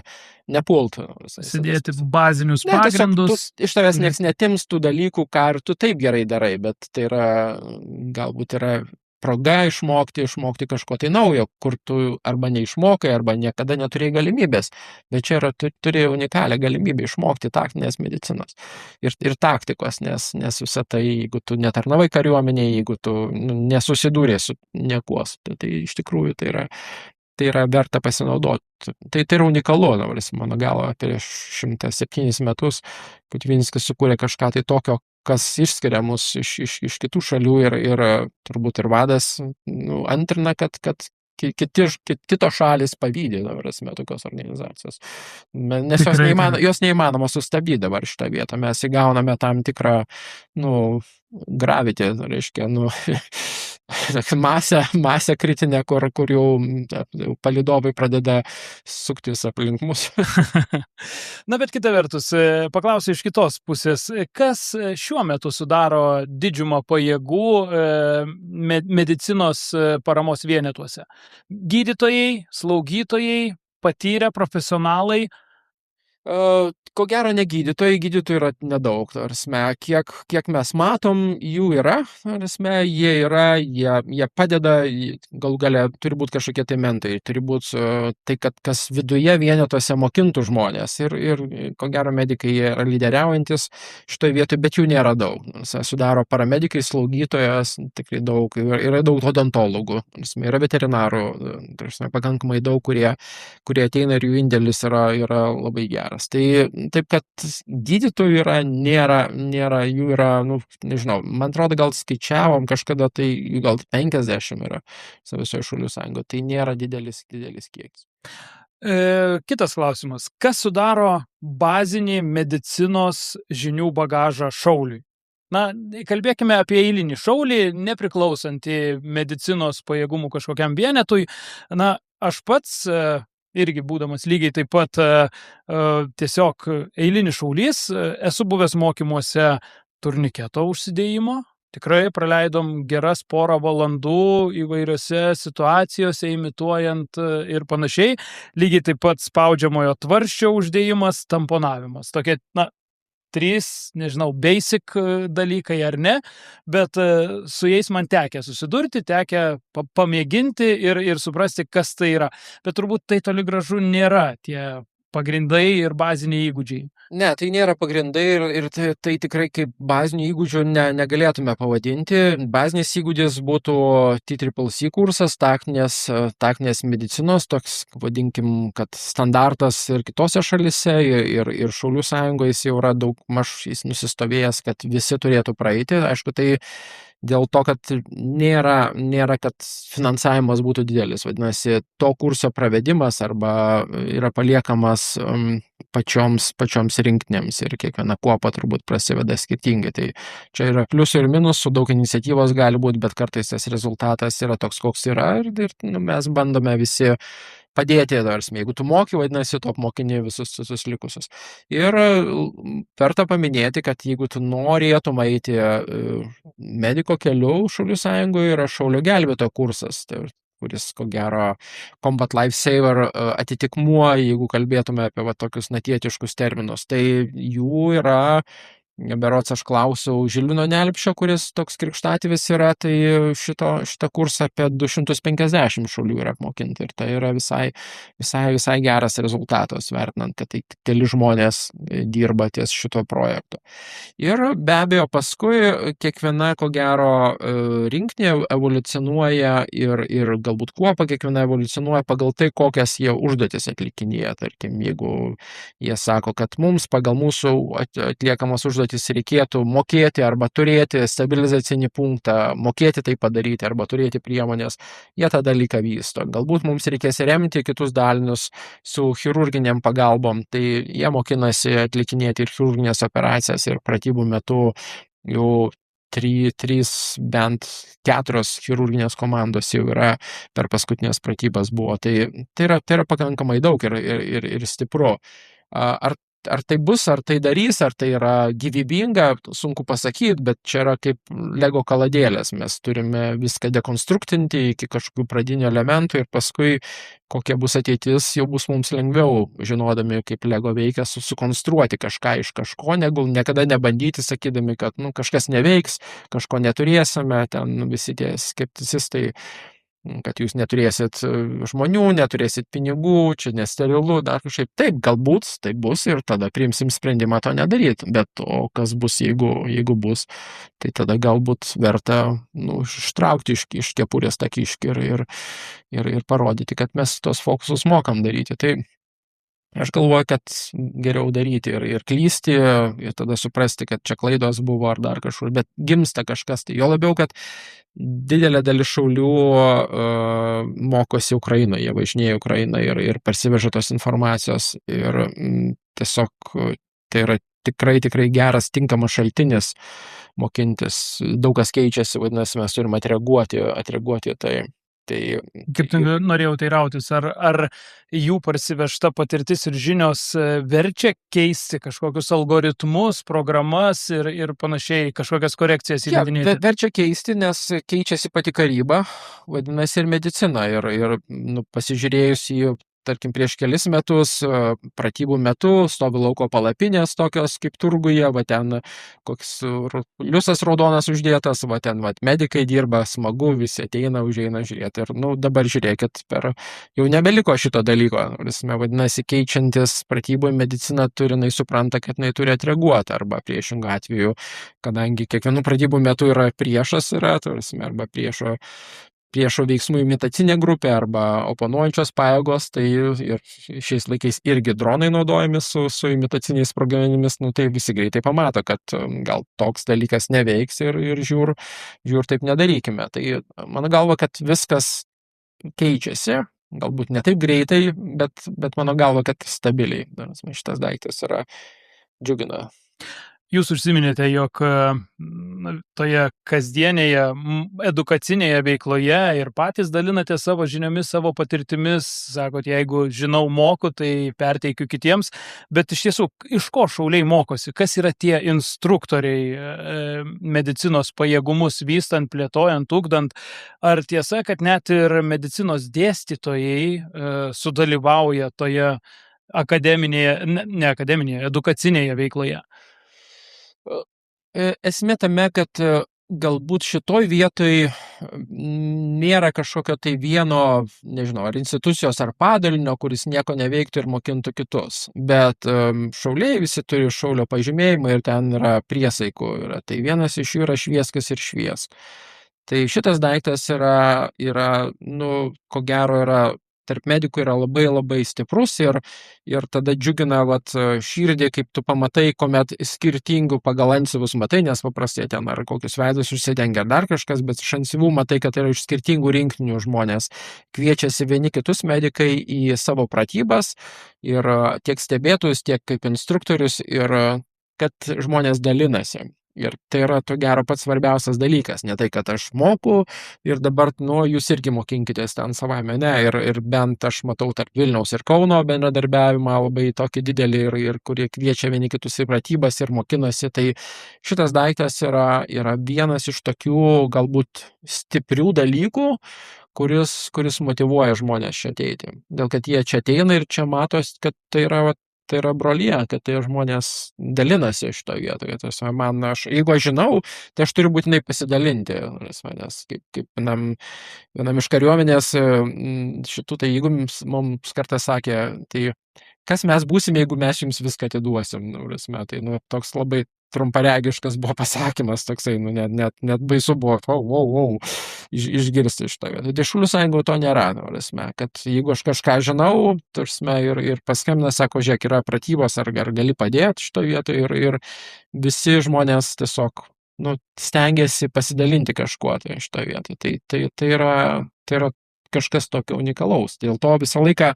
nepult. Sudėti bazinius pagrindus. Iš tavęs nieks netims tų dalykų, ką ir tu taip gerai darai, bet tai galbūt yra proga išmokti kažko tai naujo, kur tu arba neišmokai, arba niekada neturėjai galimybės. Bet čia turi unikalią galimybę išmokti taktinės medicinos ir taktikos, nes visą tai, jeigu tu netarnavai kariuomenėje, jeigu tu nesusidūrė su niekuo, tai iš tikrųjų tai yra verta pasinaudoti. Tai yra unikalu, mano galva, prieš 107 metus Putvinskis sukūrė kažką tai tokio, kas išskiria mus iš kitų šalių ir turbūt ir vadas antrina, kad kitos šalis pavydė, tokios organizacijos. Nes jos neįmanoma sustabdyti dabar šitą vietą. Mes įgauname tam tikrą, gravity, reiškia, masę kritinę, kur jau palydovai pradeda suktis aplink mus. Na, bet kita vertus, paklausiu iš kitos pusės, kas šiuo metu sudaro didžiumą pajėgų medicinos paramos vienetuose? Gydytojai, slaugytojai, patyrę profesionalai? Ko gero ne gydytojų yra nedaug, kiek mes matom, jų yra, jie padeda, galų gale turi būti kažkokie tai mentai, turi būti tai, kad kas viduje vienetuose mokintų žmonės ir ko gero medikai yra lyderiaujantis šitoje vietoje, bet jų nėra daug. Sudaro paramedikai, slaugytojas, tikrai daug, yra daug odontologų, yra veterinarų, pakankamai daug, kurie ateina ir jų indėlis yra labai geras. Taip, kad gydytojų nėra, jų yra, nežinau, man atrodo, gal skaičiavom kažkada, tai gal 50 yra visoje Šaulių sąjungoje, tai nėra didelis kiekis. Kitas klausimas. Kas sudaro bazinį medicinos žinių bagažą šauliui? Na, kalbėkime apie eilinį šaulį, nepriklausantį medicinos pajėgumų kažkokiam vienetui. Na, aš pats irgi būdamas lygiai taip pat tiesiog eilinis šaulys, esu buvęs mokymuose turniketo užsidėjimo. Tikrai praleidom geras porą valandų įvairiose situacijose, imituojant ir panašiai. Lygiai taip pat spaudžiamojo tvarsčio uždėjimas, tamponavimas. Tokie, 3, nežinau, basic dalykai ar ne, bet su jais man tekę susidurti, tekę pamėginti ir suprasti, kas tai yra. Bet turbūt tai toli gražu nėra tie pagrindai ir baziniai įgūdžiai. Ne, tai nėra pagrindai ir tai tikrai kaip bazinių įgūdžių negalėtume pavadinti. Bazinis įgūdis būtų TCCC kursas, taktinės medicinos, toks, vadinkim, kad standartas ir kitose šalise, ir Šaulių sąjungoje jis jau yra daug maž nusistovėjęs, kad visi turėtų praeiti. Aišku, tai dėl to, kad nėra, kad finansavimas būtų didelis. Vadinasi, to kurso pravedimas arba yra paliekamas pačioms rinktinėms ir kiekviena kuopa turbūt prasideda skirtingai. Tai čia yra pliusų ir minusų, daug iniciatyvos gali būti, bet kartais tas rezultatas yra toks, koks yra ir mes bandome visi padėti, jeigu tu moki, vadinasi, tu apmokini visus likusius. Ir verta paminėti, kad jeigu tu norėtum eiti mediko keliu Šaulių sąjungoje, yra Šaulio gelbėtojo kursas, kuris, ko gero, Combat Lifesaver atitikmuo, jeigu kalbėtume apie tokius natietiškus terminus. Tai jų yra berods aš klausiau Žilvino Nelpšio, kuris toks krikštatėvis yra, tai šitą kursą apie 250 šaulių yra apmokinti ir tai yra visai geras rezultatas, vertinant, kad tai keli žmonės dirba ties šito projektu. Ir be abejo paskui kiekviena, ko gero, rinktinė evoliucionuoja ir galbūt kuopa kiekviena evoliucionuoja pagal tai, kokias jie užduotis atlikinėja. Tarkim, jeigu jie sako, kad mums pagal mūsų atliekamas užduotis reikėtų mokėti arba turėti stabilizacinį punktą, mokėti tai padaryti arba turėti priemonės, jie tą dalyką vysto. Galbūt mums reikės remti kitus dalinius su chirurginiam pagalbom, tai jie mokinasi atlikinėti ir chirurginės operacijas ir pratybų metu jau 3, bent 4 chirurginės komandos jau yra per paskutinės pratybas buvo. Tai yra pakankamai daug ir stipru. Ar tai bus, ar tai darys, ar tai yra gyvybinga, sunku pasakyti, bet čia yra kaip Lego kaladėlės. Mes turime viską dekonstruktinti iki kažkokių pradinių elementų ir paskui kokia bus ateitis, jau bus mums lengviau, žinodami, kaip Lego veikia, sukonstruoti kažką iš kažko, negu niekada nebandyti, sakydami, kad kažkas neveiks, kažko neturėsime, ten visi tie skepticistai, kad jūs neturėsit žmonių, neturėsit pinigų, čia nesterilu, dar kažkaip. Taip, galbūt tai bus ir tada priimsim sprendimą to nedaryti, bet o kas bus, jeigu bus, tai tada galbūt verta ištraukti iš kepurės tą kiškį ir parodyti, kad mes tos fokusus mokam daryti. Tai aš galvoju, kad geriau daryti ir klysti, ir tada suprasti, kad čia klaidos buvo ar dar kažkur, bet gimsta kažkas. Tai jo labiau, kad didelė dalis šaulių mokosi Ukrainoje, jie važinėja Ukrainą ir parsiveža tos informacijos. Ir tiesiog tai yra tikrai geras, tinkamas šaltinis mokintis. Daug kas keičiasi, vadinasi, mes turime atreaguoti tai. Kaip norėjau teirautis, ar jų parsivežta patirtis ir žinios verčia keisti kažkokius algoritmus, programas ir panašiai, kažkokias korekcijas įvedinėti? Verčia keisti, nes keičiasi pati karyba, vadinasi ir medicina. Ir pasižiūrėjus į, tarkim, prieš kelis metus, pratybų metu, stovi lauko palapinės tokios kaip turguje, va ten koks liusas raudonas uždėtas, va ten medikai dirba, smagu, visi ateina, užeina žiūrėti. Ir dabar žiūrėkit, jau nebeliko šito dalyko. Vadinasi, keičiantis pratybų medicina jinai supranta, kad jinai turi atreaguoti, arba priešingų atveju, kadangi kiekvienų pratybų metu yra priešas, arba priešo veiksmų imitacinė grupė arba oponuojančios pajėgos, tai ir šiais laikais irgi dronai naudojami su imitaciniais sprogmenimis, tai visi greitai pamato, kad gal toks dalykas neveiks ir žiūr, taip nedarykime. Tai mano galva, kad viskas keičiasi, galbūt ne taip greitai, bet mano galva, kad stabiliai. Šitas daiktas yra džiugina. Jūs užsiminėte, jog toje kasdienėje edukacinėje veikloje ir patys dalinate savo žiniomis, savo patirtimis, sakot, jeigu žinau, moku, tai perteikiu kitiems, bet iš tiesų, iš ko šauliai mokosi, kas yra tie instruktoriai medicinos pajėgumus vystant, plėtojant, ugdant, ar tiesa, kad net ir medicinos dėstytojai sudalyvauja toje edukacinėje veikloje? Esmė tame, kad galbūt šitoj vietoj nėra kažkokio tai vieno, nežinau, ar institucijos, ar padalinio, kuris nieko neveiktų ir mokintų kitus. Bet šauliai visi turi šaulio pažymėjimą ir ten yra priesaikų. Tai vienas iš jų yra švieskas ir šviesk. Tai šitas daiktas yra, ko gero yra tarp medikų yra labai labai stiprus ir tada džiugina širdį, kaip tu pamatai, kuomet skirtingų pagal antsiuvus matai, nes paprastai ten ar kokius veidus užsidengia dar kažkas, bet iš antsiuvų matai, kad yra iš skirtingų rinktinių žmonės. Kviečiasi vieni kitus medikai į savo pratybas ir tiek stebėtojus, tiek kaip instruktorius ir kad žmonės dalinasi. Ir tai yra, to gero, pats svarbiausias dalykas. Ne tai, kad aš moku ir dabar, jūs irgi mokinkitės ten savame. Ne, ir bent aš matau tarp Vilniaus ir Kauno bendradarbiavimą labai tokį didelį ir kurie kviečia vieni kitus į pratybas ir mokinasi. Tai šitas daiktas yra vienas iš tokių galbūt stiprių dalykų, kuris motyvuoja žmonės čia ateiti. Dėl kad jie čia ateina ir čia matos, kad tai yra tai yra brolija, kad tie žmonės dalinasi šitoje vietoje. Tiesiog jeigu aš žinau, tai aš turiu būtinai pasidalinti, nes kaip vienam iš kariuomenės šitų, tai jeigu mums kartą sakė, tai kas mes būsime, jeigu mes jums viską atiduosim, tai toks labai trumparegiškas buvo pasakymas, toksai, net baisu buvo, išgirsti šitą vietą. Tai Šaulių sąjungoje to nėra, kad jeigu aš kažką žinau, ir paskambina, sako, žiūrėk, yra pratybos, ar gali padėti šitoje vietoje, ir visi žmonės tiesiog stengiasi pasidalinti kažkuo tai šitoje vietoje. Tai yra kažkas tokio unikalaus. Dėl to visą laiką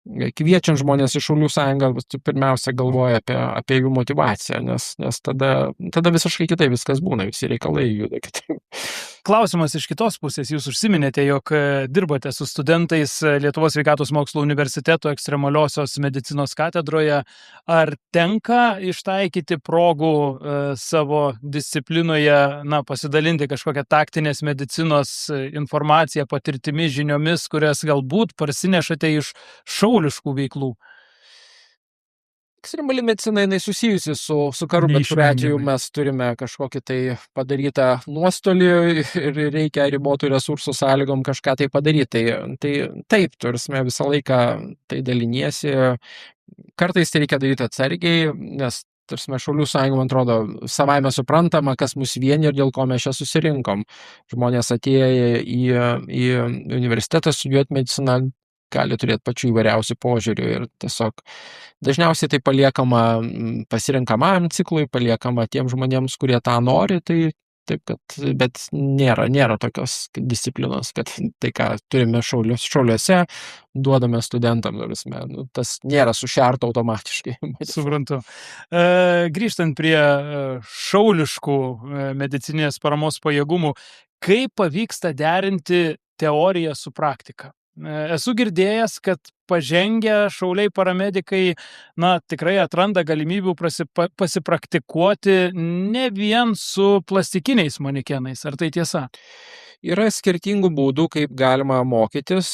kviečiant žmonės iš Šaulių sąjungą, pirmiausia galvoja apie jų motivaciją, nes tada visiškai kitaip viskas būna, visi reikalai juda kitaip. Klausimas iš kitos pusės. Jūs užsiminėte, jog dirbate su studentais Lietuvos sveikatos mokslų universiteto ekstremaliosios medicinos katedroje. Ar tenka ištaikyti progų savo disciplinoje, pasidalinti kažkokią taktinės medicinos informaciją, patirtimi, žiniomis, kurias galbūt parsinešate iš šauliškų veiklų? Ekstremali medicina, jinai susijusi su karu, bet kuriuo atveju mes turime kažkokį tai padarytą nuostolį ir reikia ribotų resursų sąlygom kažką tai padaryti. Tai taip, turime visą laiką tai daliniesi. Kartais tai reikia daryti atsargiai, nes Šaulių sąjunga, man atrodo, savaime suprantama, kas mus vienija ir dėl ko mes čia susirinkom. Žmonės atėję į universitetą studijuoti mediciną gali turėti pačių įvairiausių požiūrių ir tiesiog dažniausiai tai paliekama pasirinkamajam ciklui, paliekama tiem žmonėms, kurie tą nori, bet nėra tokios disciplinos, kad tai, ką turime šauliuose, duodame studentam, tas nėra sušerta automatiškai. Suprantu. Grįžtant prie šauliškų medicininės paramos pajėgumų, kaip pavyksta derinti teoriją su praktika? Esu girdėjęs, kad pažengę šauliai paramedikai, tikrai atranda galimybių pasipraktikuoti ne vien su plastikiniais manekenais. Ar tai tiesa? Yra skirtingų būdų, kaip galima mokytis.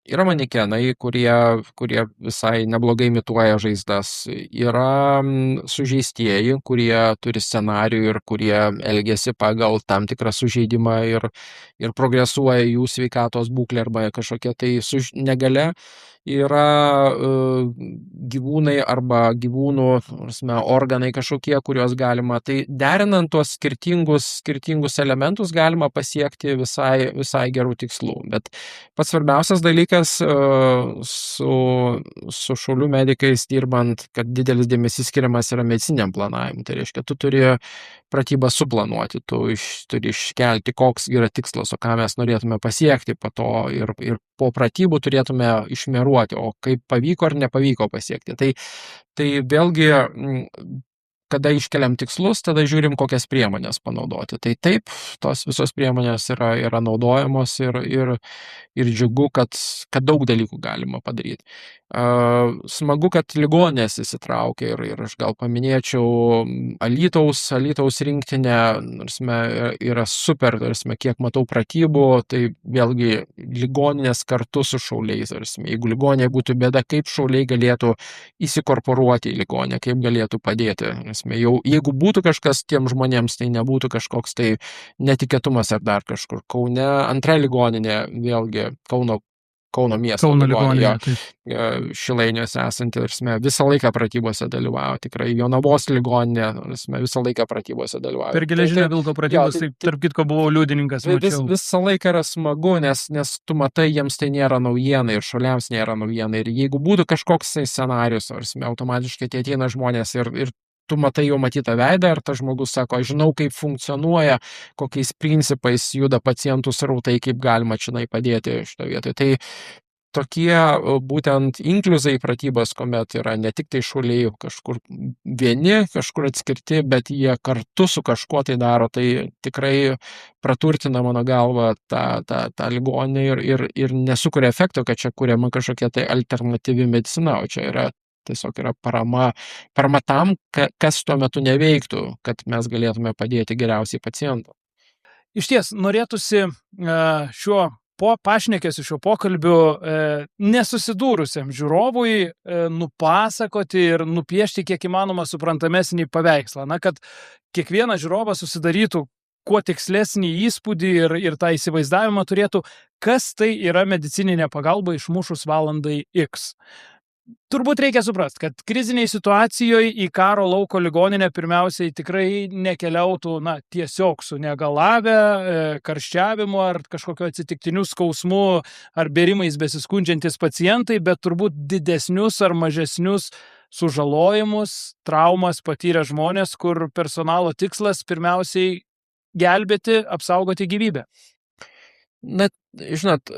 Yra manekenai, kurie visai neblogai imituoja žaizdas. Yra sužeistieji, kurie turi scenarijų ir kurie elgiasi pagal tam tikrą sužeidimą ir progresuoja jų sveikatos būklė arba kažkokia tai negalia. Yra gyvūnai arba gyvūnų organai kažkokie, kuriuos galima. Tai derinant tuos skirtingus elementus galima pasiekti visai gerų tikslų. Bet pats svarbiausias dalykas su šaulių medikais dirbant, kad didelis dėmesys skiriamas yra mediciniam planavimui. Tai reiškia, tu turi pratybą suplanuoti, tu turi iškelti, koks yra tikslas, o ką mes norėtume pasiekti po to ir po pratybų turėtume išmeruoti, o kaip pavyko ar nepavyko pasiekti. Tai vėlgi, kada iškeliam tikslus, tada žiūrim, kokias priemonės panaudoti. Tai taip, tos visos priemonės yra naudojamos ir džiugu, kad daug dalykų galima padaryti. Smagu, kad ligoninės įsitraukia ir aš gal paminėčiau Alytaus rinktinę, yra super, kiek matau pratybų, tai vėlgi ligoninės kartu su šauliais. Jeigu ligoninė būtų bėda, kaip šauliai galėtų įsikorporuoti į ligoninę, kaip galėtų padėti. Jeigu būtų kažkas tiem žmonėms, tai nebūtų kažkoks tai netikėtumas ar dar kažkur. Kaune antra ligoninė, vėlgi Kauno miesto ligoninė, Šilainiuose esanti, visą laiką pratybose dalyvavo, tikrai Jonavos ligoninė, visą laiką pratybose dalyvavo. Per Geležinio vilko pratybos, tarp kitko buvau liudininkas. Visą laiką yra smagu, nes tu matai, jiems tai nėra naujiena ir šauliams nėra naujiena. Ir jeigu būtų kažkoks scenarius, automatiškai tie ateina žmonės ir tu matai jau matytą veidą ir tas žmogus sako, aš žinau, kaip funkcionuoja, kokiais principais juda pacientų srautai, kaip galima čia padėti šitoje vietoje. Tai tokie būtent inkliuzai pratybos, kuomet yra ne tik tai šauliai kažkur vieni, kažkur atskirti, bet jie kartu su kažkuo tai daro, tai tikrai praturtina mano galvą tą ligoninę ir nesukuria efekto, kad čia kuriama kažkokia tai alternatyvi medicina, o čia tiesiog yra parama tam, kas tuo metu neveiktų, kad mes galėtume padėti geriausiai pacientams. Iš ties, norėtųsi šiuo pašnekėsiu šio pokalbiu nesusidūrusiam žiūrovui nupasakoti ir nupiešti kiek įmanoma suprantamesnį paveikslą. Na, kad kiekvienas žiūrovas susidarytų kuo tikslesnį įspūdį ir tą įsivaizdavimą turėtų, kas tai yra medicininė pagalba išmušus valandai X. Turbūt reikia suprasti, kad kriziniai situacijoje į karo lauko ligoninę pirmiausiai tikrai nekeliautų tiesiog su negalavę, karščiavimu ar kažkokio atsitiktiniu skausmu ar bėrimais besiskundžiantis pacientai, bet turbūt didesnius ar mažesnius sužalojimus, traumas patyrę žmonės, kur personalo tikslas pirmiausiai gelbėti, apsaugoti gyvybę. Na, žinot,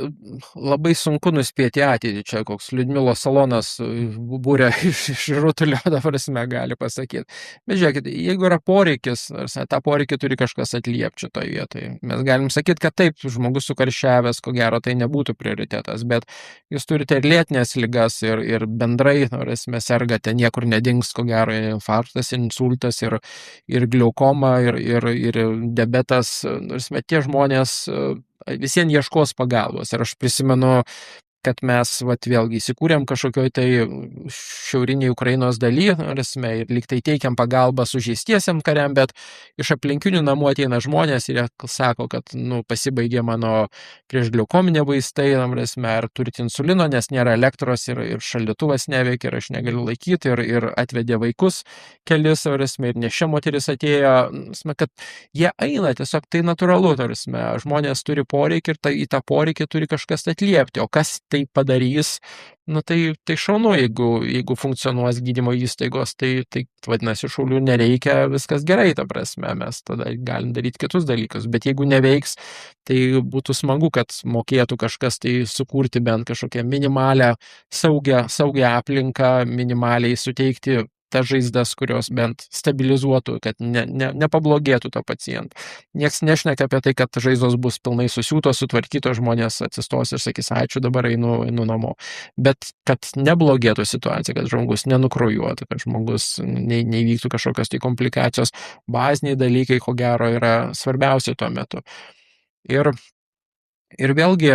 labai sunku nuspėti ateitį. Čia koks Liudmilos salonas būrė iš rutulio, dabar gali pasakyti. Bet žiūrėkit, jeigu yra poreikis, tą poreikį turi kažkas atliepti šitoje vietoje. Mes galim sakyti, kad taip, žmogus sukarščiavęs, ko gero, tai nebūtų prioritetas, bet jūs turite ir lėtinės ligas, ir bendrai, sergate, niekur nedings, ko gero, infarktas, insultas, ir glaukoma, ir diabetas. Tie žmonės visiems ieškos pagalbos. Ir aš prisimenu, kad mes vėlgi įsikūrėm kažkokioj tai šiauriniai Ukrainos daly, ir lyg tai teikiam pagalbą sužeistiesiam kariam, bet iš aplinkinių namų ateina žmonės ir jie sako, kad pasibaigė mano priešgliaukominė vaistai, ar turit insulino, nes nėra elektros ir šaldytuvas neveikia ir aš negaliu laikyti, ir atvedė vaikus kelis, ir nešia moteris atėjo, kad jie eina, tiesiog tai natūralu, žmonės turi poreikį ir į tą poreikį turi kažkas atliepti, o kas tai padarys, tai šaunu, jeigu funkcionuos gydymo įstaigos, tai vadinasi, šaulių nereikia, viskas gerai, ta prasme, mes tada galim daryti kitus dalykus, bet jeigu neveiks, tai būtų smagu, kad mokėtų kažkas tai sukurti bent kažkokią minimalią saugią aplinką, minimaliai suteikti tas žaizdas, kurios bent stabilizuotų, kad nepablogėtų to paciento. Niekas nešneka apie tai, kad žaizdos bus pilnai susiūtos, sutvarkytos, žmonės atsistos ir sakys, ačiū, dabar einu namo. Bet kad neblogėtų situacija, kad žmogus nenukrojuotų, kad žmogus neįvyktų kažkokios tai komplikacijos, baziniai dalykai, ko gero, yra svarbiausia tuo metu. Ir vėlgi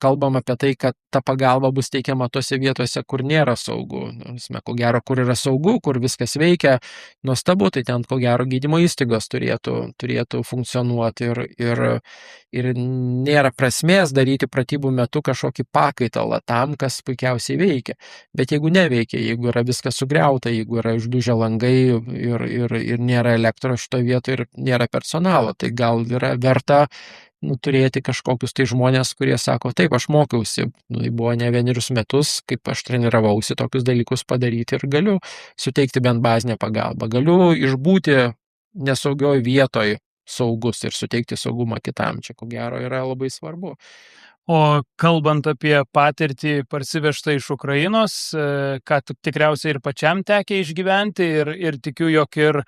kalbam apie tai, kad ta pagalba bus teikiama tose vietose, kur nėra saugu. Ko gero, kur yra saugu, kur viskas veikia, nuostabu, tai ten, ko gero, gydymo įstaigos turėtų funkcionuoti ir nėra prasmės daryti pratybų metu kažkokį pakaitalą tam, kas puikiausiai veikia. Bet jeigu neveikia, jeigu yra viskas sugriauta, jeigu yra išdužę langai ir nėra elektros šitoje vietoje ir nėra personalo, tai gal yra verta turėti kažkokius tai žmonės, kurie sako, taip, aš mokiausi, tai buvo ne vienerius metus, kaip aš treniravausi tokius dalykus padaryti ir galiu suteikti bent bazinę pagalbą, galiu išbūti nesaugioj vietoj saugus ir suteikti saugumą kitam, čia ko gero yra labai svarbu. O kalbant apie patirtį parsivežtą iš Ukrainos, ką tikriausiai ir pačiam tekia išgyventi ir tikiu, jog ir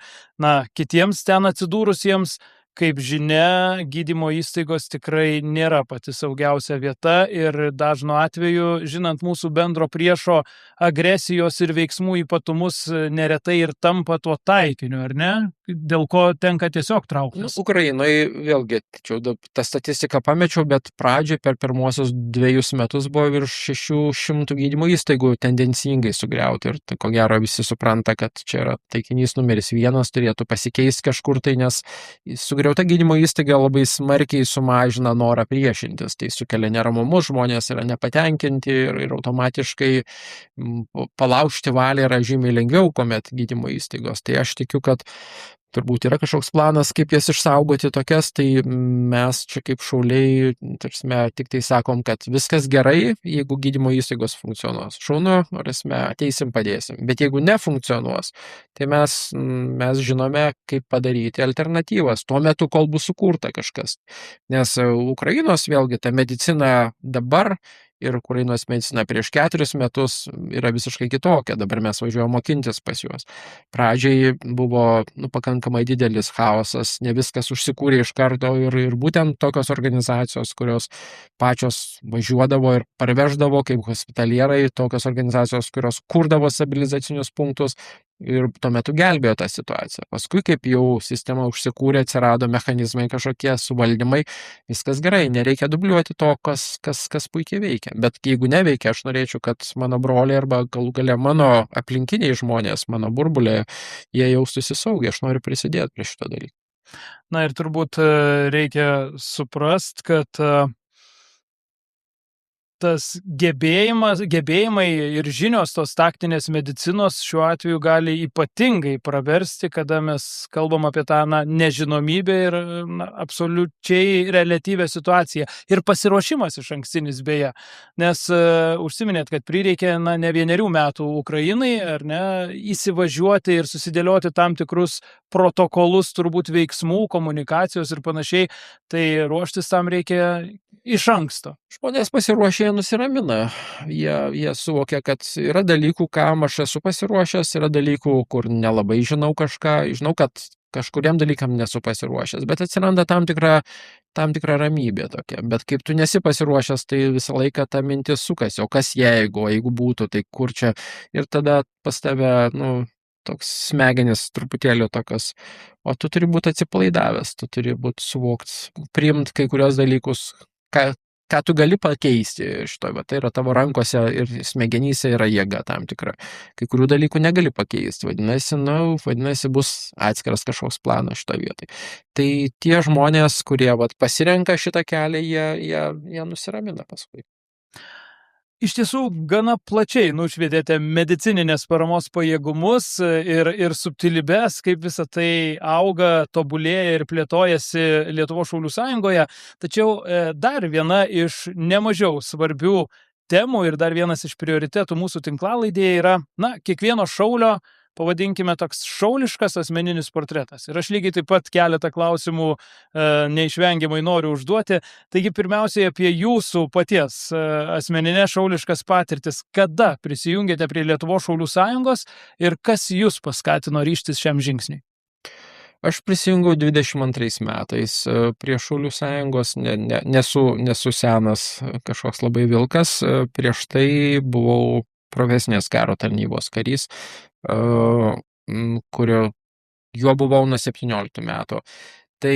kitiems ten atsidūrusiems, kaip žinia, gydymo įstaigos tikrai nėra pati saugiausia vieta ir dažnu atveju, žinant mūsų bendro priešo agresijos ir veiksmų ypatumus, neretai ir tampa tuo taikiniu, ar ne? Dėl ko tenka tiesiog trauktis. Ukrainoje, vėlgi, tą statistiką pamečiau, bet pradžioje per pirmuosius 2 metus buvo virš 600 gydymo įstaigų tendencingai sugriauti ir ko gero visi supranta, kad čia yra taikinys numeris 1, turėtų pasikeisti kažkur tai, nes sugriauta gydymo įstaiga labai smarkiai sumažina norą priešintis, tai sukelia neramumus, žmonės yra nepatenkinti ir automatiškai palaužti valią yra žymiai lengviau, kuomet gydymo įstaigos. Tai aš tikiu, kad turbūt yra kažkoks planas, kaip jas išsaugoti tokias, tai mes čia kaip šauliai, tik tai sakom, kad viskas gerai, jeigu gydymo įstaigos funkcionuos. Šaunu, ateisim, padėsim. Bet jeigu nefunkcionuos, tai mes žinome, kaip padaryti alternatyvas. Tuo metu, kol bus sukurta kažkas. Nes Ukrainos vėlgi ta medicina dabar ir Ukrainos medicina prieš 4 metus yra visiškai kitokia. Dabar mes važiuojame mokintis pas juos. Pradžiai buvo pakankamai didelis chaosas, ne viskas užsikūrė iš karto ir būtent tokios organizacijos, kurios pačios važiuodavo ir parveždavo kaip hospitalierai, tokios organizacijos, kurios kurdavo stabilizacinius punktus, ir tuo metu gelbėjo tą situaciją. Paskui, kaip jau sistema užsikūrė, atsirado mechanizmai kažkokie suvaldymai, viskas gerai, nereikia dubliuoti to, kas puikiai veikia. Bet jeigu neveikia, aš norėčiau, kad mano broliai arba galų gale mano aplinkiniai žmonės, mano burbulė, jie jaustųsi saugiai, aš noriu prisidėti prie šito dalyko. Na ir turbūt reikia suprast, kad tas gebėjimai ir žinios tos taktinės medicinos šiuo atveju gali ypatingai praversti, kada mes kalbam apie tą nežinomybę ir absoliučiai reliatyvę situaciją. Ir pasiruošimas iš ankstinis beje. Nes užsiminėt, kad prireikė ne 1 metų Ukrainai, ar ne, įsivažiuoti ir susidėlioti tam tikrus protokolus, turbūt veiksmų, komunikacijos ir panašiai. Tai ruoštis tam reikia iš anksto. Žmonės pasiruošę, jie nusiramina. Jie suvokia, kad yra dalykų, kam aš esu pasiruošęs, yra dalykų, kur nelabai žinau kažką, žinau, kad kažkuriam dalykam nesu pasiruošęs, bet atsiranda tam tikra ramybė tokia. Bet kaip tu nesi pasiruošęs, tai visą laiką ta mintis sukasi, o kas jeigu būtų, tai kur čia. Ir tada pas tave, toks smegenis truputėlį tokios, o tu turi būti atsipalaidavęs, tu turi būti suvokti, priimti kai kurios dalykus, ką tu gali pakeisti šitoj, tai yra tavo rankose ir smegenyse yra jėga tam tikra. Kai kurių dalykų negali pakeisti, vadinasi, bus atskiras kažkoks planas šitoj vietoj. Tai tie žmonės, kurie pasirenka šitą kelią, jie nusiramina paskui. Iš tiesų, gana plačiai nušvietėte medicininės paramos pajėgumus ir subtilybes, kaip visa tai auga, tobulėja ir plėtojasi Lietuvos Šaulių Sąjungoje. Tačiau dar viena iš nemažiau svarbių temų ir dar vienas iš prioritetų mūsų tinklalaidėje yra, kiekvieno šaulio, pavadinkime, toks šauliškas asmeninis portretas. Ir aš lygiai taip pat keletą klausimų neišvengiamai noriu užduoti. Taigi pirmiausiai apie jūsų paties asmeninės šauliškas patirtis. Kada prisijungėte prie Lietuvos Šaulių Sąjungos ir kas jūs paskatino ryžtis šiam žingsniui? Aš prisijungiau 22 metais prie Šaulių Sąjungos, nesu senas kažkoks labai vilkas, prieš tai buvau profesinės karo tarnybos karys, juo buvau nuo 17 metų. Tai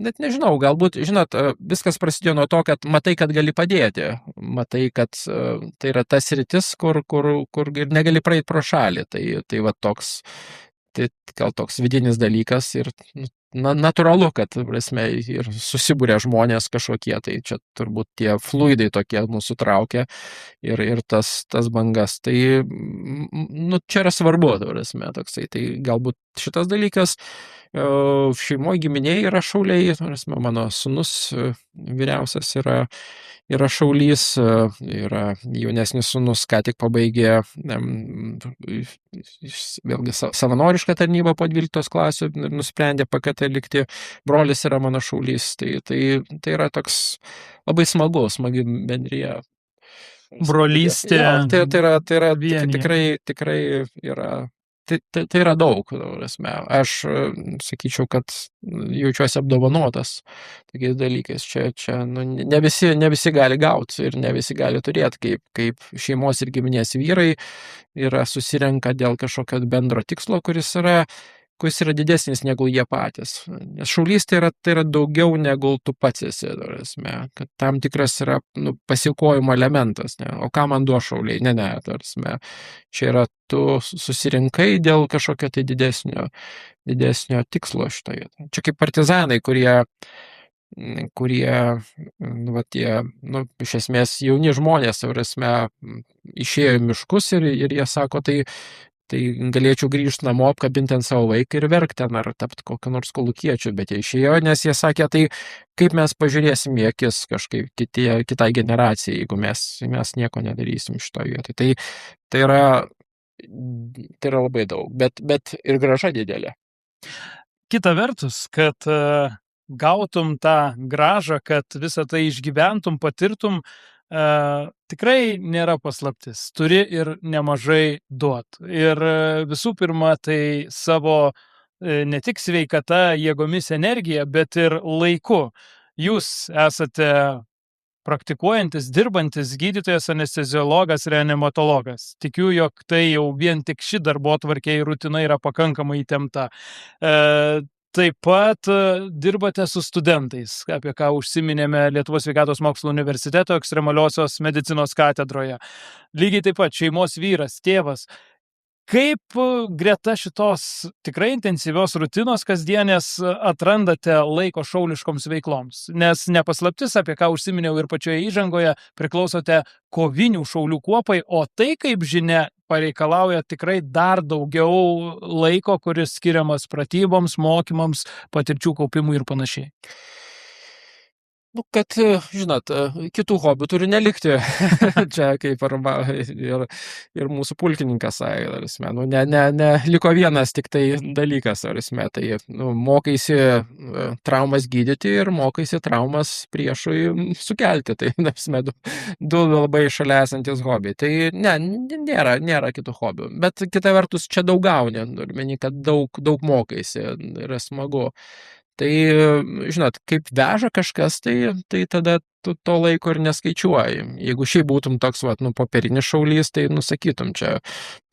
net nežinau, galbūt, žinot, viskas prasidėjo nuo to, kad matai, kad gali padėti, matai, kad tai yra tas sritis, kur ir negali praeiti pro šalį. Tai toks, tai gal toks vidinis dalykas ir natūralu, kad, prasme, ir susibūrė žmonės kažkokie, tai čia turbūt tie fluidai tokie mūsų traukia ir tas bangas. Tai, čia yra svarbu, prasme, toksai. Tai galbūt šitas dalykas, šeimoje giminėje yra šauliai, prasme, mano sūnus vyriausias yra šaulys, yra jaunesnis sūnus, ką tik pabaigė vėlgi savanorišką tarnybą po 12 klasių ir nusprendė PKT likti. Brolis yra mano šaulys. Tai yra toks labai smagi bendrija. Brolystė. Tai yra tikrai yra. Tai yra daug, prasme. Aš sakyčiau, kad jaučiuosi apdovanotas tokiais dalykais. Čia ne visi gali gauti ir ne visi gali turėti, kaip šeimos ir giminės vyrai yra susirenka dėl kažkokio bendro tikslo, kuris yra didesnis negu jie patys. Nes šaulys tai yra daugiau negu tu pats esi, prasme, kad tam tikras yra pasiaukojimo elementas. Ne? O ką man duos šauliai? Ne, prasme. Čia yra tu susirinkai dėl kažkokio tai didesnio tikslo šitoje. Čia kaip partizanai, kurie tie, iš esmės jauni žmonės, prasme, išėjo į miškus ir jie sako, tai galėčiau grįžti namo, apkabinti ant savo vaiką ir verkti ten, ar tapti kokiu nors kolūkiečiu, bet jie išėjo, nes jie sakė, tai kaip mes pažiūrėsim į akis kažkaip kitai generacijai, jeigu mes nieko nedarysim šitoje vietoje. Tai yra labai daug, bet ir grąža didelė. Kita vertus, kad gautum tą grąžą, kad visą tai išgyventum, patirtum, tikrai nėra paslaptis. Turi ir nemažai duot. Ir visų pirma, tai savo ne tik sveikata, jėgomis, energija, bet ir laiku. Jūs esate praktikuojantis, dirbantis gydytojas, anesteziologas, reanimatologas. Tikiu, jog tai jau vien tik ši darbotvarkė ir rutina yra pakankamai įtempta. Taip pat dirbate su studentais, apie ką užsiminėme Lietuvos sveikatos mokslų universiteto ekstremaliosios medicinos katedroje. Lygiai taip pat šeimos vyras, tėvas. Kaip greta šitos tikrai intensyvios rutinos kasdienės atrandate laiko šauliškoms veikloms? Nes nepaslaptis, apie ką užsiminiau ir pačioje įžangoje, priklausote kovinių šaulių kuopai, o tai, kaip žinia, pareikalauja tikrai dar daugiau laiko, kuris skiriamas pratyboms, mokymams, patirčių kaupimui ir panašiai. Nu, kad, žinot, kitų hobių turi nelikti. Čia kaip ir mūsų pulkininkas sakė, nu, liko vienas tik tai dalykas, tai mokaisi traumas gydyti ir mokaisi traumas priešui sukelti. Tai, du labai šalia esantis hobiai. Tai nėra kitų hobių. Bet kita vertus, čia daug gauni, kad daug mokaisi, yra smagu. Tai, žinot, kaip veža kažkas, tai tada tu to laiko ir neskaičiuoji. Jeigu šiaip būtum toks, popierinis šaulys, tai nusakytum čia,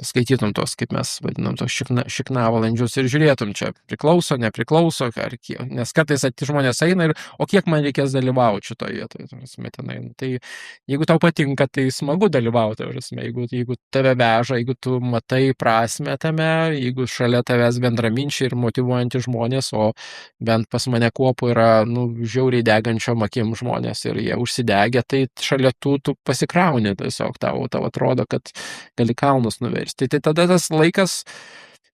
skaitytum tos, kaip mes vadinam, tos šiknavalandžius ir žiūrėtum čia, priklauso, nepriklauso, nes kartais žmonės eina ir, o kiek man reikės dalyvauti šitoje vietoje. Tai jeigu tau patinka, tai smagu dalyvauti, jeigu tave veža, jeigu tu matai prasmę tame, jeigu šalia tavęs bendraminčiai ir motyvuojantys žmonės, o bent pas mane kuopų yra, žiauriai degančiom akim žmonės ir jie užsidegę, tai šalia tu pasikrauni tiesiog, tau atrodo, kad gali kalnus nuversti. Tai tada tas laikas,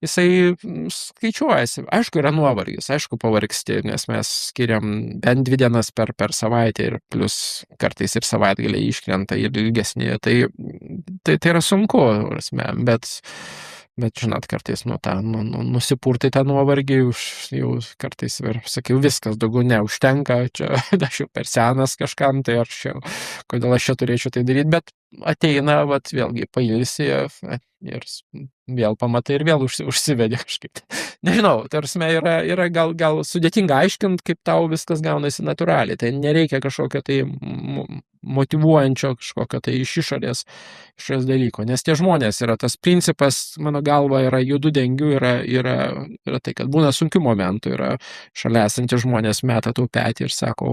jisai skaičiuojasi. Aišku, yra nuovargis, aišku, pavargsti, nes mes skiriam bent 2 dienas per savaitę ir plus kartais ir savaitgaliai iškrenta ir ilgesnė. Tai yra sunku, bet žinot, kartais nusipurtai tą nuovargį, jau kartais, sakiau, viskas, daugiau neužtenka, čia aš jau per senas kažkam, tai kodėl aš čia turėčiau tai daryti, bet ateina, vėlgi, pailsi ir vėl pamatai ir vėl užsivedė kažkaip. Nežinau, yra gal sudėtinga aiškinti, kaip tau viskas gaunasi natūraliai, tai nereikia kažkokio tai motyvuojančio kažkokio tai iš išorės dalyko, nes tie žmonės yra tas principas, mano galva, yra judu dengiu, yra tai, kad būna sunkių momentų, yra šalia esantys žmonės meta tau petį ir sako,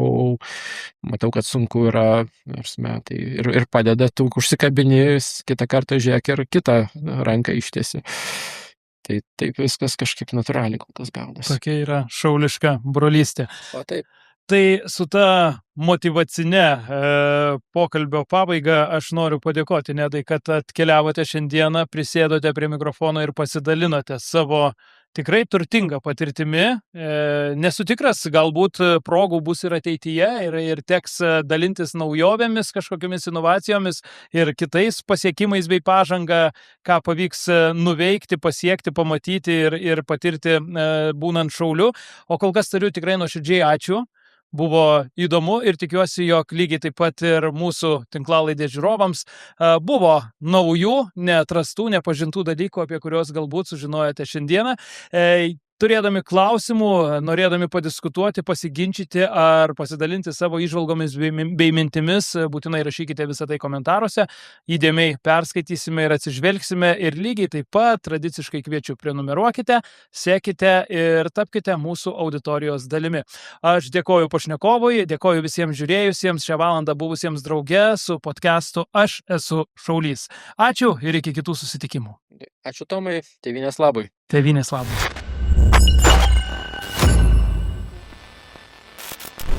matau, kad sunku yra, ir padeda, tu užsikabini, kitą kartą žiūrėk ir kitą ranką ištiesi. Tai taip viskas kažkaip natūraliai kol kas gaunasi. Tokia yra šauliška brolystė. O taip. Tai su ta motyvacinė pokalbio pabaiga aš noriu padėkoti, Nedai, kad atkeliavote šiandieną, prisėdote prie mikrofono ir pasidalinote savo tikrai turtingą patirtimi. Nesu tikras, galbūt progų bus ir ateityje ir teks dalintis naujovėmis, kažkokiamis inovacijomis ir kitais pasiekimais bei pažanga, ką pavyks nuveikti, pasiekti, pamatyti ir patirti būnant šauliu. O kol kas tariu tikrai nuoširdžiai ačiū. Buvo įdomu ir tikiuosi, jog lygiai taip pat ir mūsų tinklalaidės žiūrovams buvo naujų, neatrastų, nepažintų dalykų, apie kuriuos galbūt sužinojote šiandieną. Turėdami klausimų, norėdami padiskutuoti, pasiginčyti ar pasidalinti savo įžvalgomis bei mintimis, būtinai rašykite visą tai komentaruose, įdėmiai perskaitysime ir atsižvelgsime ir lygiai taip pat tradiciškai kviečiu prenumeruokite, sekite ir tapkite mūsų auditorijos dalimi. Aš dėkoju pašnekovui, dėkoju visiems žiūrėjusiems šią valandą buvusiems drauge su podcastu Aš esu šaulys. Ačiū ir iki kitų susitikimų. Ačiū Tomai, tėvynės labui. Tėvynės labui.